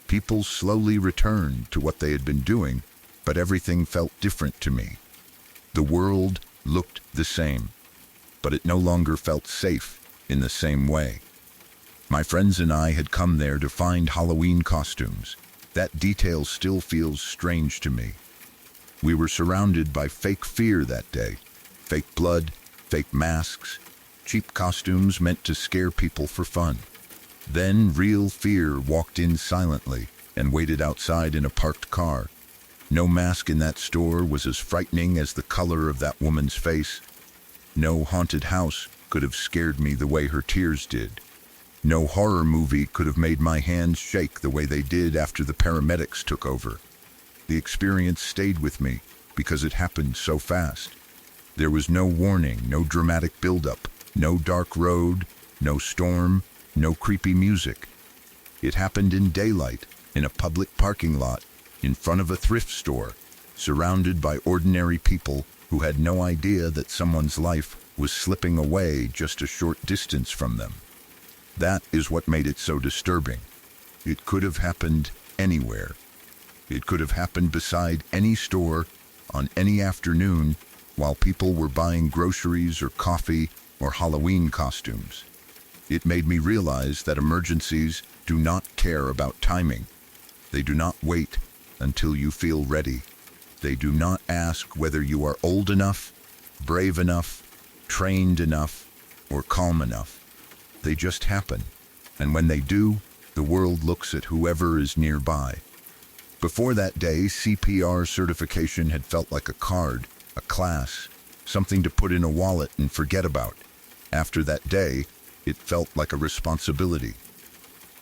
People slowly returned to what they had been doing, but everything felt different to me. The world looked the same, but it no longer felt safe in the same way. My friends and I had come there to find Halloween costumes. That detail still feels strange to me. We were surrounded by fake fear that day. Fake blood, fake masks, cheap costumes meant to scare people for fun. Then real fear walked in silently and waited outside in a parked car. No mask in that store was as frightening as the color of that woman's face. No haunted house could have scared me the way her tears did. No horror movie could have made my hands shake the way they did after the paramedics took over. The experience stayed with me because it happened so fast. There was no warning, no dramatic buildup, no dark road, no storm, no creepy music. It happened in daylight, in a public parking lot, in front of a thrift store, surrounded by ordinary people who had no idea that someone's life was slipping away just a short distance from them. That is what made it so disturbing. It could have happened anywhere. It could have happened beside any store, on any afternoon, while people were buying groceries or coffee or Halloween costumes. It made me realize that emergencies do not care about timing. They do not wait until you feel ready. They do not ask whether you are old enough, brave enough, trained enough, or calm enough. They just happen, and when they do, the world looks at whoever is nearby. Before that day, CPR certification had felt like a card, a class, something to put in a wallet and forget about. After that day, it felt like a responsibility.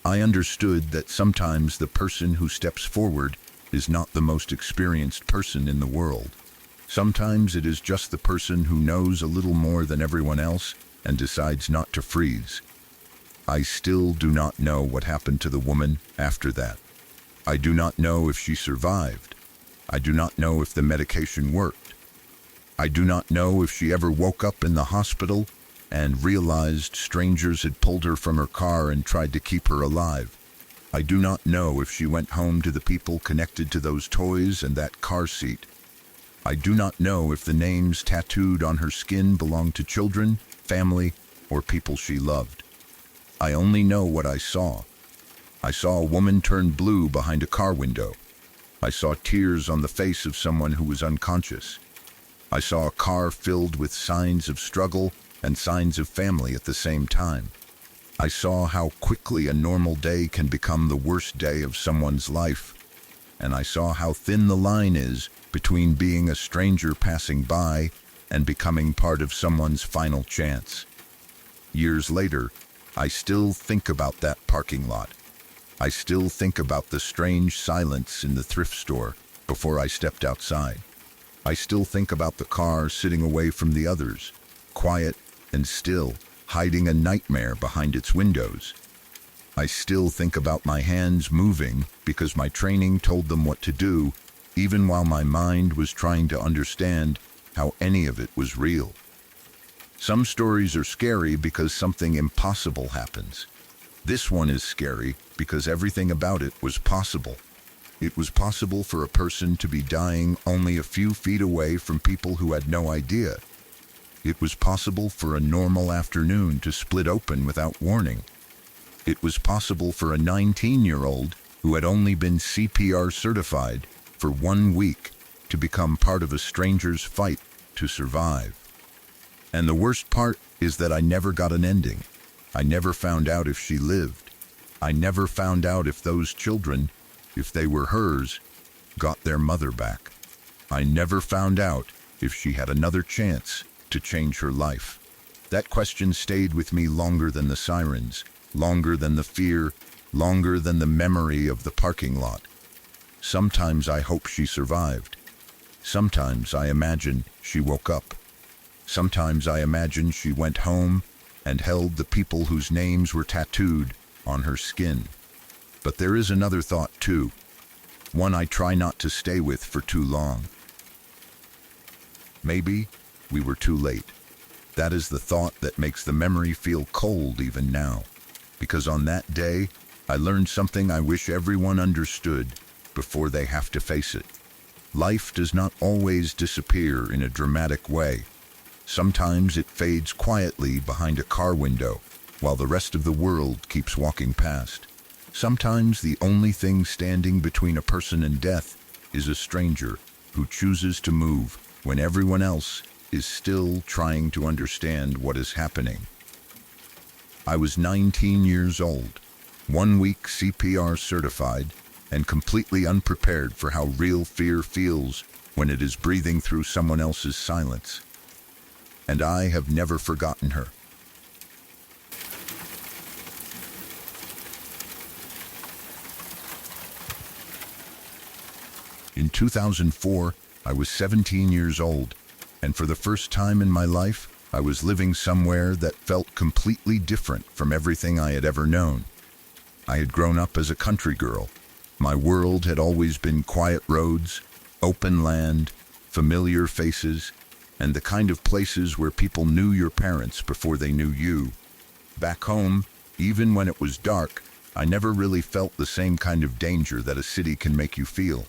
I understood that sometimes the person who steps forward is not the most experienced person in the world. Sometimes it is just the person who knows a little more than everyone else and decides not to freeze. I still do not know what happened to the woman after that. I do not know if she survived. I do not know if the medication worked. I do not know if she ever woke up in the hospital and realized strangers had pulled her from her car and tried to keep her alive. I do not know if she went home to the people connected to those toys and that car seat. I do not know if the names tattooed on her skin belonged to children, family, or people she loved. I only know what I saw. I saw a woman turn blue behind a car window. I saw tears on the face of someone who was unconscious. I saw a car filled with signs of struggle and signs of family at the same time. I saw how quickly a normal day can become the worst day of someone's life. And I saw how thin the line is between being a stranger passing by and becoming part of someone's final chance. Years later, I still think about that parking lot. I still think about the strange silence in the thrift store before I stepped outside. I still think about the car sitting away from the others, quiet and still, hiding a nightmare behind its windows. I still think about my hands moving because my training told them what to do, even while my mind was trying to understand how any of it was real. Some stories are scary because something impossible happens. This one is scary because everything about it was possible. It was possible for a person to be dying only a few feet away from people who had no idea. It was possible for a normal afternoon to split open without warning. It was possible for a 19-year-old who had only been CPR certified for 1 week to become part of a stranger's fight to survive. And the worst part is that I never got an ending. I never found out if she lived. I never found out if those children, if they were hers, got their mother back. I never found out if she had another chance to change her life. That question stayed with me longer than the sirens, longer than the fear, longer than the memory of the parking lot. Sometimes I hope she survived. Sometimes I imagine she woke up. Sometimes I imagine she went home and held the people whose names were tattooed on her skin. But there is another thought too, one I try not to stay with for too long. Maybe we were too late. That is the thought that makes the memory feel cold even now, because on that day, I learned something I wish everyone understood before they have to face it. Life does not always disappear in a dramatic way. Sometimes it fades quietly behind a car window, while the rest of the world keeps walking past. Sometimes the only thing standing between a person and death is a stranger who chooses to move when everyone else is still trying to understand what is happening. I was 19 years old, 1 week CPR certified, and completely unprepared for how real fear feels when it is breathing through someone else's silence. And I have never forgotten her. In 2004, I was 17 years old, and for the first time in my life, I was living somewhere that felt completely different from everything I had ever known. I had grown up as a country girl. My world had always been quiet roads, open land, familiar faces, and the kind of places where people knew your parents before they knew you. Back home, even when it was dark, I never really felt the same kind of danger that a city can make you feel.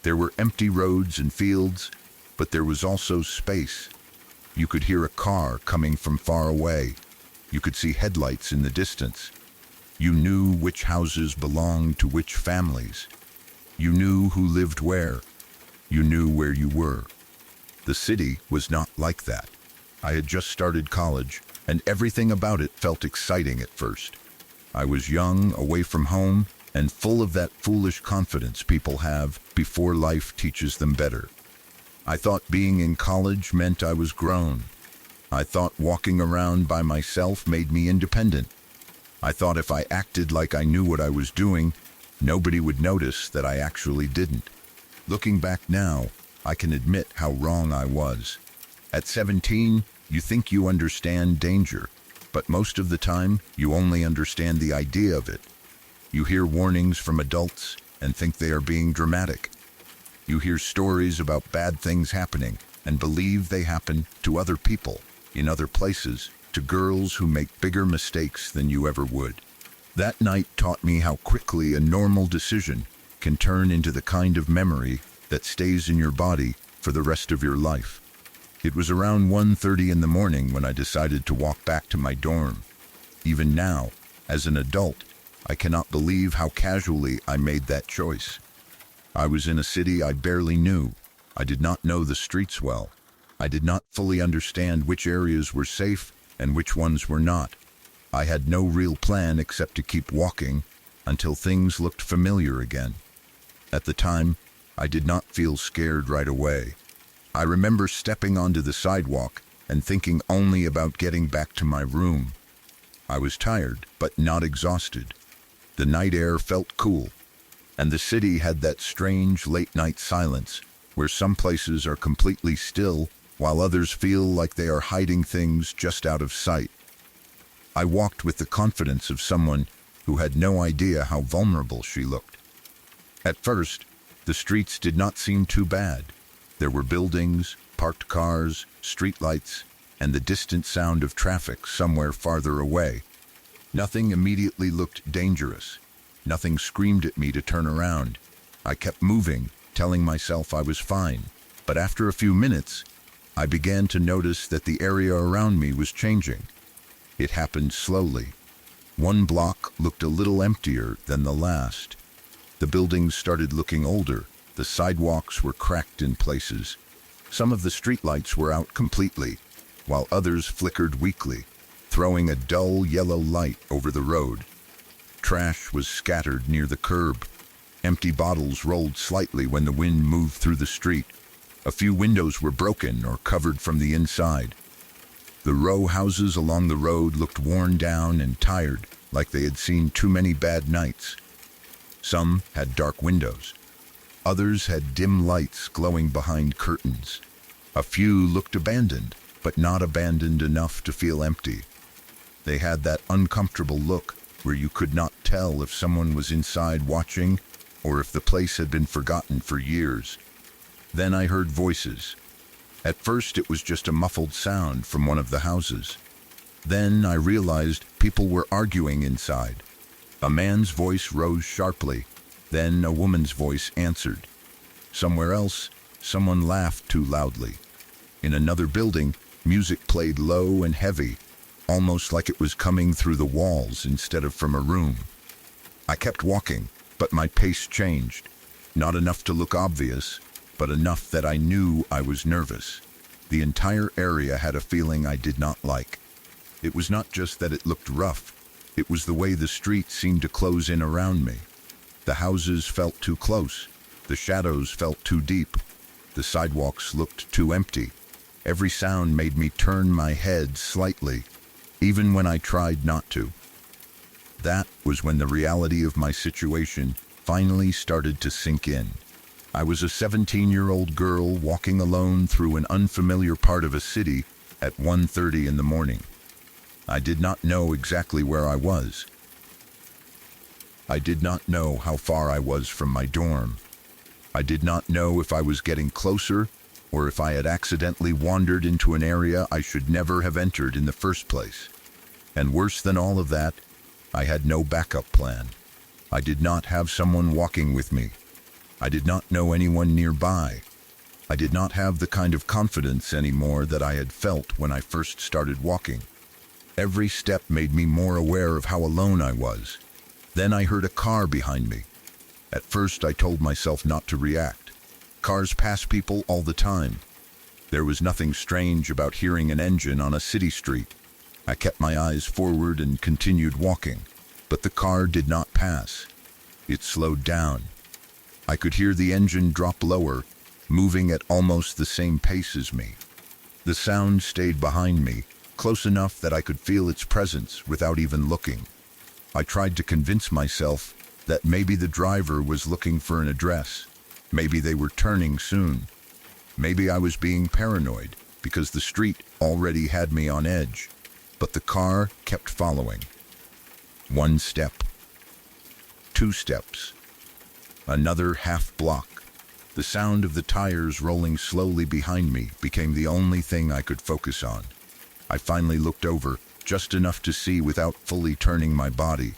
There were empty roads and fields, But there was also space. You could hear a car coming from far away. You could see headlights in the distance. You knew which houses belonged to which families. You knew who lived where. You knew where you were. The city was not like that. I had just started college, and everything about it felt exciting at first. I was young, away from home, and full of that foolish confidence people have before life teaches them better. I thought being in college meant I was grown. I thought walking around by myself made me independent. I thought if I acted like I knew what I was doing, nobody would notice that I actually didn't. Looking back now, I can admit how wrong I was. At 17, you think you understand danger, but most of the time, you only understand the idea of it. You hear warnings from adults and think they are being dramatic. You hear stories about bad things happening and believe they happen to other people, in other places, to girls who make bigger mistakes than you ever would. That night taught me how quickly a normal decision can turn into the kind of memory that stays in your body for the rest of your life. It was around 1:30 in the morning when I decided to walk back to my dorm. Even now, as an adult, I cannot believe how casually I made that choice. I was in a city I barely knew. I did not know the streets well. I did not fully understand which areas were safe and which ones were not. I had no real plan except to keep walking until things looked familiar again. At the time, I did not feel scared right away. I remember stepping onto the sidewalk and thinking only about getting back to my room. I was tired, but not exhausted. The night air felt cool, and the city had that strange late-night silence where some places are completely still while others feel like they are hiding things just out of sight. I walked with the confidence of someone who had no idea how vulnerable she looked. At first, the streets did not seem too bad. There were buildings, parked cars, streetlights, and the distant sound of traffic somewhere farther away. Nothing immediately looked dangerous. Nothing screamed at me to turn around. I kept moving, telling myself I was fine. But after a few minutes, I began to notice that the area around me was changing. It happened slowly. One block looked a little emptier than the last. The buildings started looking older. The sidewalks were cracked in places. Some of the streetlights were out completely, while others flickered weakly, throwing a dull yellow light over the road. Trash was scattered near the curb. Empty bottles rolled slightly when the wind moved through the street. A few windows were broken or covered from the inside. The row houses along the road looked worn down and tired, like they had seen too many bad nights. Some had dark windows. Others had dim lights glowing behind curtains. A few looked abandoned, but not abandoned enough to feel empty. They had that uncomfortable look where you could not tell if someone was inside watching or if the place had been forgotten for years. Then I heard voices. At first it was just a muffled sound from one of the houses. Then I realized people were arguing inside. A man's voice rose sharply. Then a woman's voice answered. Somewhere else, someone laughed too loudly. In another building, music played low and heavy, almost like it was coming through the walls instead of from a room. I kept walking, but my pace changed. Not enough to look obvious, but enough that I knew I was nervous. The entire area had a feeling I did not like. It was not just that it looked rough. It was the way the street seemed to close in around me. The houses felt too close. The shadows felt too deep. The sidewalks looked too empty. Every sound made me turn my head slightly, even when I tried not to. That was when the reality of my situation finally started to sink in. I was a 17-year-old girl walking alone through an unfamiliar part of a city at 1:30 in the morning. I did not know exactly where I was. I did not know how far I was from my dorm. I did not know if I was getting closer or if I had accidentally wandered into an area I should never have entered in the first place. And worse than all of that, I had no backup plan. I did not have someone walking with me. I did not know anyone nearby. I did not have the kind of confidence anymore that I had felt when I first started walking. Every step made me more aware of how alone I was. Then I heard a car behind me. At first I told myself not to react. Cars pass people all the time. There was nothing strange about hearing an engine on a city street. I kept my eyes forward and continued walking, but the car did not pass. It slowed down. I could hear the engine drop lower, moving at almost the same pace as me. The sound stayed behind me, close enough that I could feel its presence without even looking. I tried to convince myself that maybe the driver was looking for an address. Maybe they were turning soon. Maybe I was being paranoid because the street already had me on edge. But the car kept following. 1 step. 2 steps. Another half block. The sound of the tires rolling slowly behind me became the only thing I could focus on. I finally looked over, just enough to see without fully turning my body.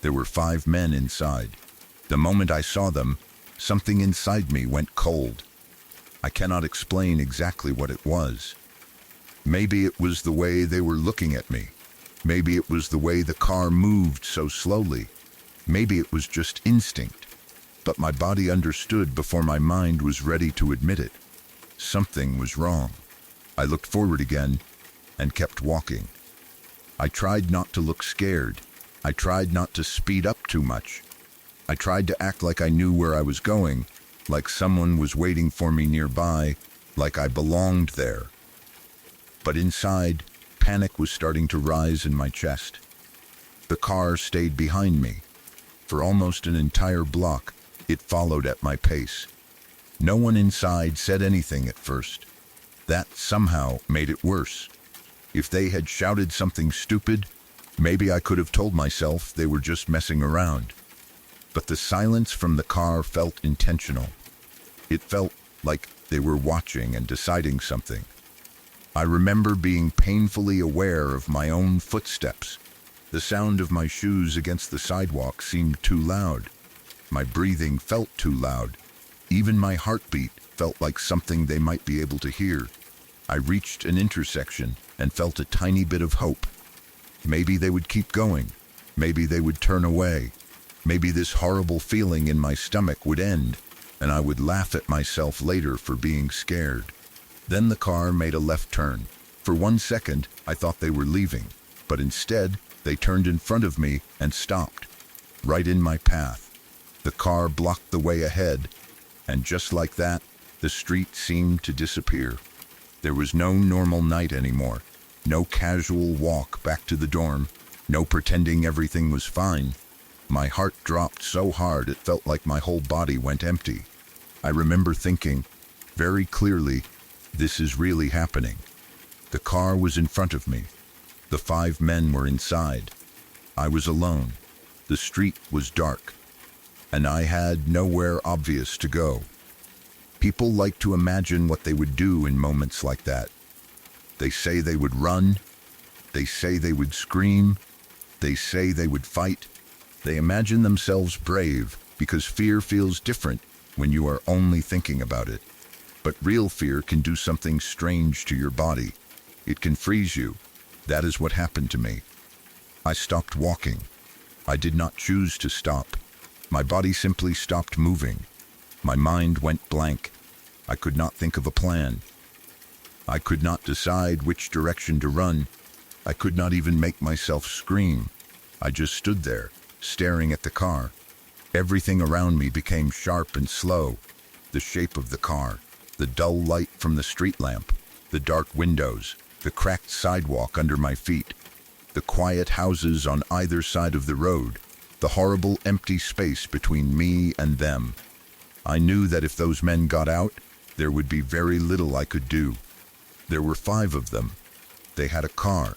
There were 5 men inside. The moment I saw them, something inside me went cold. I cannot explain exactly what it was. Maybe it was the way they were looking at me. Maybe it was the way the car moved so slowly. Maybe it was just instinct. But my body understood before my mind was ready to admit it. Something was wrong. I looked forward again and kept walking. I tried not to look scared. I tried not to speed up too much. I tried to act like I knew where I was going, like someone was waiting for me nearby, like I belonged there. But inside, panic was starting to rise in my chest. The car stayed behind me. For almost an entire block, it followed at my pace. No one inside said anything at first. That somehow made it worse. If they had shouted something stupid, maybe I could have told myself they were just messing around. But the silence from the car felt intentional. It felt like they were watching and deciding something. I remember being painfully aware of my own footsteps. The sound of my shoes against the sidewalk seemed too loud. My breathing felt too loud. Even my heartbeat felt like something they might be able to hear. I reached an intersection and felt a tiny bit of hope. Maybe they would keep going. Maybe they would turn away. Maybe this horrible feeling in my stomach would end, and I would laugh at myself later for being scared. Then the car made a left turn. For 1 second, I thought they were leaving, but instead, they turned in front of me and stopped, right in my path. The car blocked the way ahead, and just like that, the street seemed to disappear. There was no normal night anymore, no casual walk back to the dorm, no pretending everything was fine. My heart dropped so hard it felt like my whole body went empty. I remember thinking, very clearly, this is really happening. The car was in front of me. The 5 men were inside. I was alone. The street was dark, and I had nowhere obvious to go. People like to imagine what they would do in moments like that. They say they would run. They say they would scream. They say they would fight. They imagine themselves brave because fear feels different when you are only thinking about it. But real fear can do something strange to your body. It can freeze you. That is what happened to me. I stopped walking. I did not choose to stop. My body simply stopped moving. My mind went blank. I could not think of a plan. I could not decide which direction to run. I could not even make myself scream. I just stood there, staring at the car. Everything around me became sharp and slow. The shape of the car, the dull light from the street lamp, the dark windows, the cracked sidewalk under my feet, the quiet houses on either side of the road, the horrible empty space between me and them. I knew that if those men got out, there would be very little I could do. There were 5 of them. They had a car.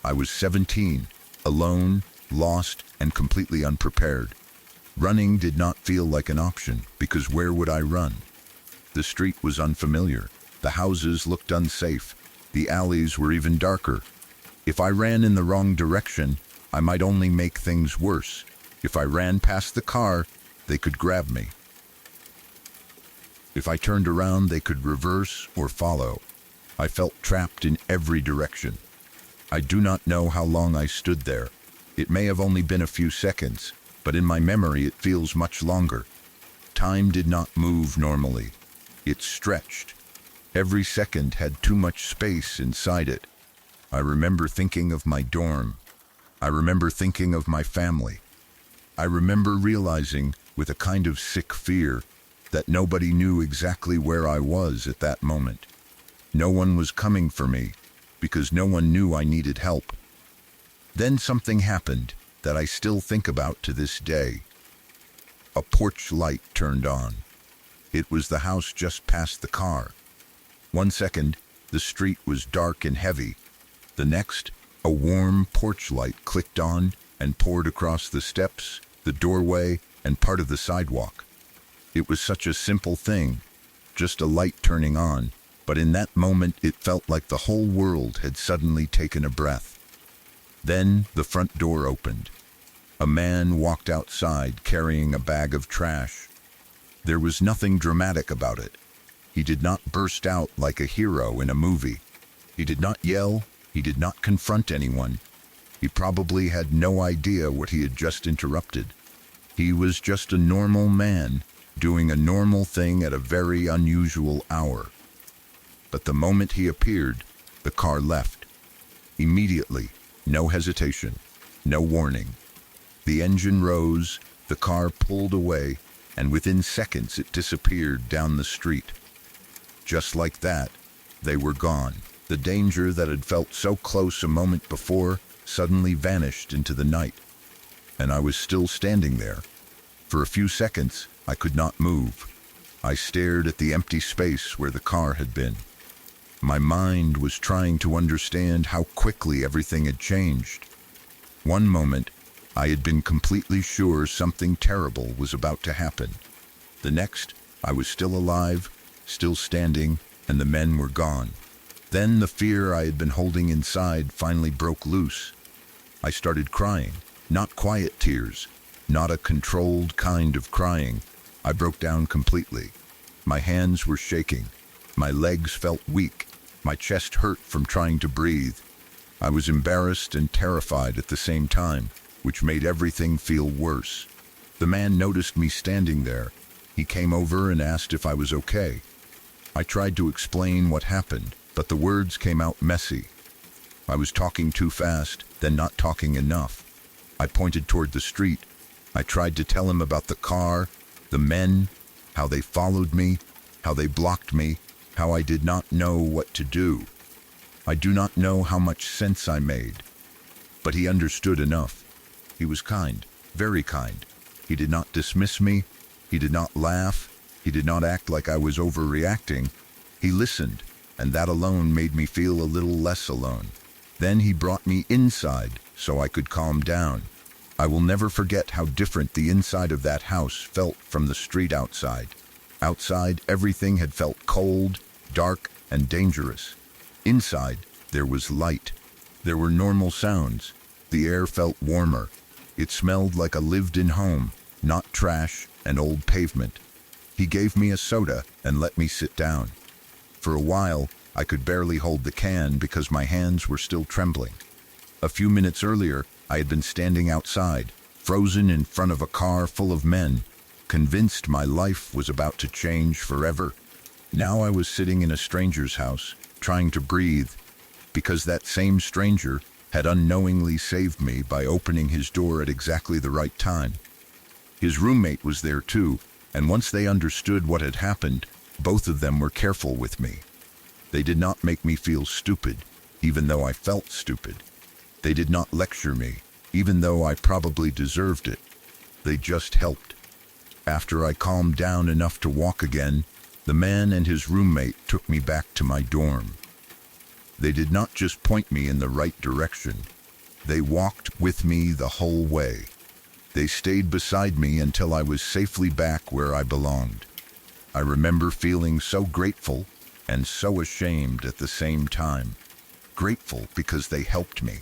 I was 17, alone, lost, and completely unprepared. Running did not feel like an option, because where would I run? The street was unfamiliar. The houses looked unsafe. The alleys were even darker. If I ran in the wrong direction, I might only make things worse. If I ran past the car, they could grab me. If I turned around, they could reverse or follow. I felt trapped in every direction. I do not know how long I stood there. It may have only been a few seconds, but in my memory it feels much longer. Time did not move normally. It stretched. Every second had too much space inside it. I remember thinking of my dorm. I remember thinking of my family. I remember realizing, with a kind of sick fear, that nobody knew exactly where I was at that moment. No one was coming for me, because no one knew I needed help. Then something happened that I still think about to this day. A porch light turned on. It was the house just past the car. 1 second, the street was dark and heavy. The next, a warm porch light clicked on and poured across the steps, the doorway, and part of the sidewalk. It was such a simple thing, just a light turning on, but in that moment it felt like the whole world had suddenly taken a breath. Then the front door opened. A man walked outside carrying a bag of trash. There was nothing dramatic about it. He did not burst out like a hero in a movie. He did not yell. He did not confront anyone. He probably had no idea what he had just interrupted. He was just a normal man doing a normal thing at a very unusual hour. But the moment he appeared, the car left. Immediately, no hesitation, no warning. The engine rose, the car pulled away, and within seconds it disappeared down the street. Just like that, they were gone. The danger that had felt so close a moment before suddenly vanished into the night. And I was still standing there. For a few seconds, I could not move. I stared at the empty space where the car had been. My mind was trying to understand how quickly everything had changed. One moment, I had been completely sure something terrible was about to happen. The next, I was still alive, still standing, and the men were gone. Then the fear I had been holding inside finally broke loose. I started crying, not quiet tears, not a controlled kind of crying. I broke down completely. My hands were shaking. My legs felt weak. My chest hurt from trying to breathe. I was embarrassed and terrified at the same time, which made everything feel worse. The man noticed me standing there. He came over and asked if I was okay. I tried to explain what happened, but the words came out messy. I was talking too fast, then not talking enough. I pointed toward the street. I tried to tell him about the car, the men, how they followed me, how they blocked me, how I did not know what to do. I do not know how much sense I made, but he understood enough. He was kind, very kind. He did not dismiss me. He did not laugh. He did not act like I was overreacting. He listened, and that alone made me feel a little less alone. Then he brought me inside so I could calm down. I will never forget how different the inside of that house felt from the street outside. Outside, everything had felt cold, dark, and dangerous. Inside, there was light. There were normal sounds. The air felt warmer. It smelled like a lived-in home, not trash and old pavement. He gave me a soda and let me sit down. For a while, I could barely hold the can because my hands were still trembling. A few minutes earlier, I had been standing outside, frozen in front of a car full of men, convinced my life was about to change forever. Now I was sitting in a stranger's house, trying to breathe, because that same stranger had unknowingly saved me by opening his door at exactly the right time. His roommate was there too, and once they understood what had happened, both of them were careful with me. They did not make me feel stupid, even though I felt stupid. They did not lecture me, even though I probably deserved it. They just helped. After I calmed down enough to walk again, the man and his roommate took me back to my dorm. They did not just point me in the right direction. They walked with me the whole way. They stayed beside me until I was safely back where I belonged. I remember feeling so grateful and so ashamed at the same time. Grateful because they helped me.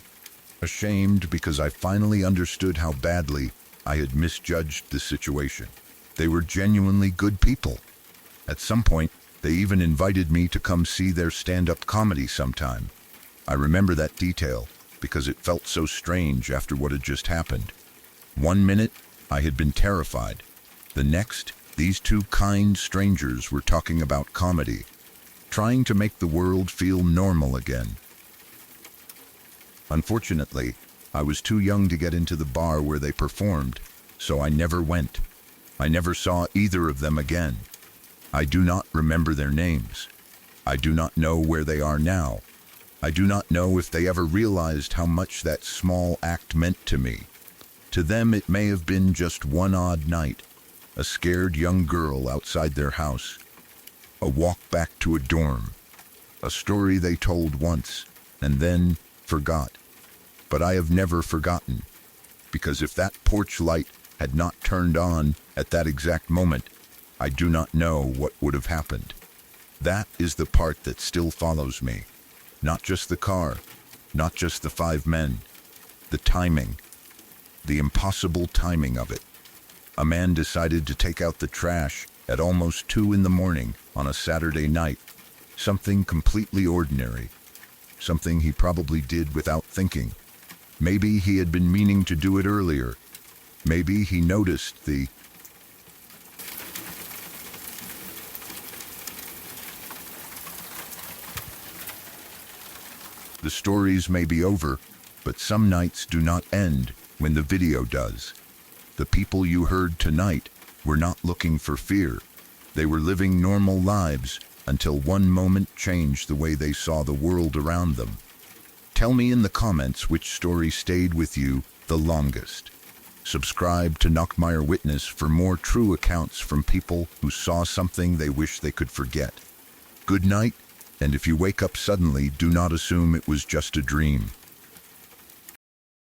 Ashamed because I finally understood how badly I had misjudged the situation. They were genuinely good people. At some point, they even invited me to come see their stand-up comedy sometime. I remember that detail because it felt so strange after what had just happened. One minute, I had been terrified. The next, these two kind strangers were talking about comedy, trying to make the world feel normal again. Unfortunately, I was too young to get into the bar where they performed, so I never went. I never saw either of them again. I do not remember their names. I do not know where they are now. I do not know if they ever realized how much that small act meant to me. To them, it may have been just one odd night, a scared young girl outside their house, a walk back to a dorm, a story they told once and then forgot. But I have never forgotten, because if that porch light had not turned on at that exact moment, I do not know what would have happened. That is the part that still follows me. Not just the car, not just the 5 men, the timing, the impossible timing of it. A man decided to take out the trash at almost 2 in the morning on a Saturday night. Something completely ordinary. Something he probably did without thinking. Maybe he had been meaning to do it earlier. Maybe he noticed the stories may be over, but some nights do not end when the video does. The people you heard tonight were not looking for fear. They were living normal lives until one moment changed the way they saw the world around them. Tell me in the comments which story stayed with you the longest. Subscribe to Nockmeyer Witness for more true accounts from people who saw something they wish they could forget. Good night, and if you wake up suddenly, do not assume it was just a dream.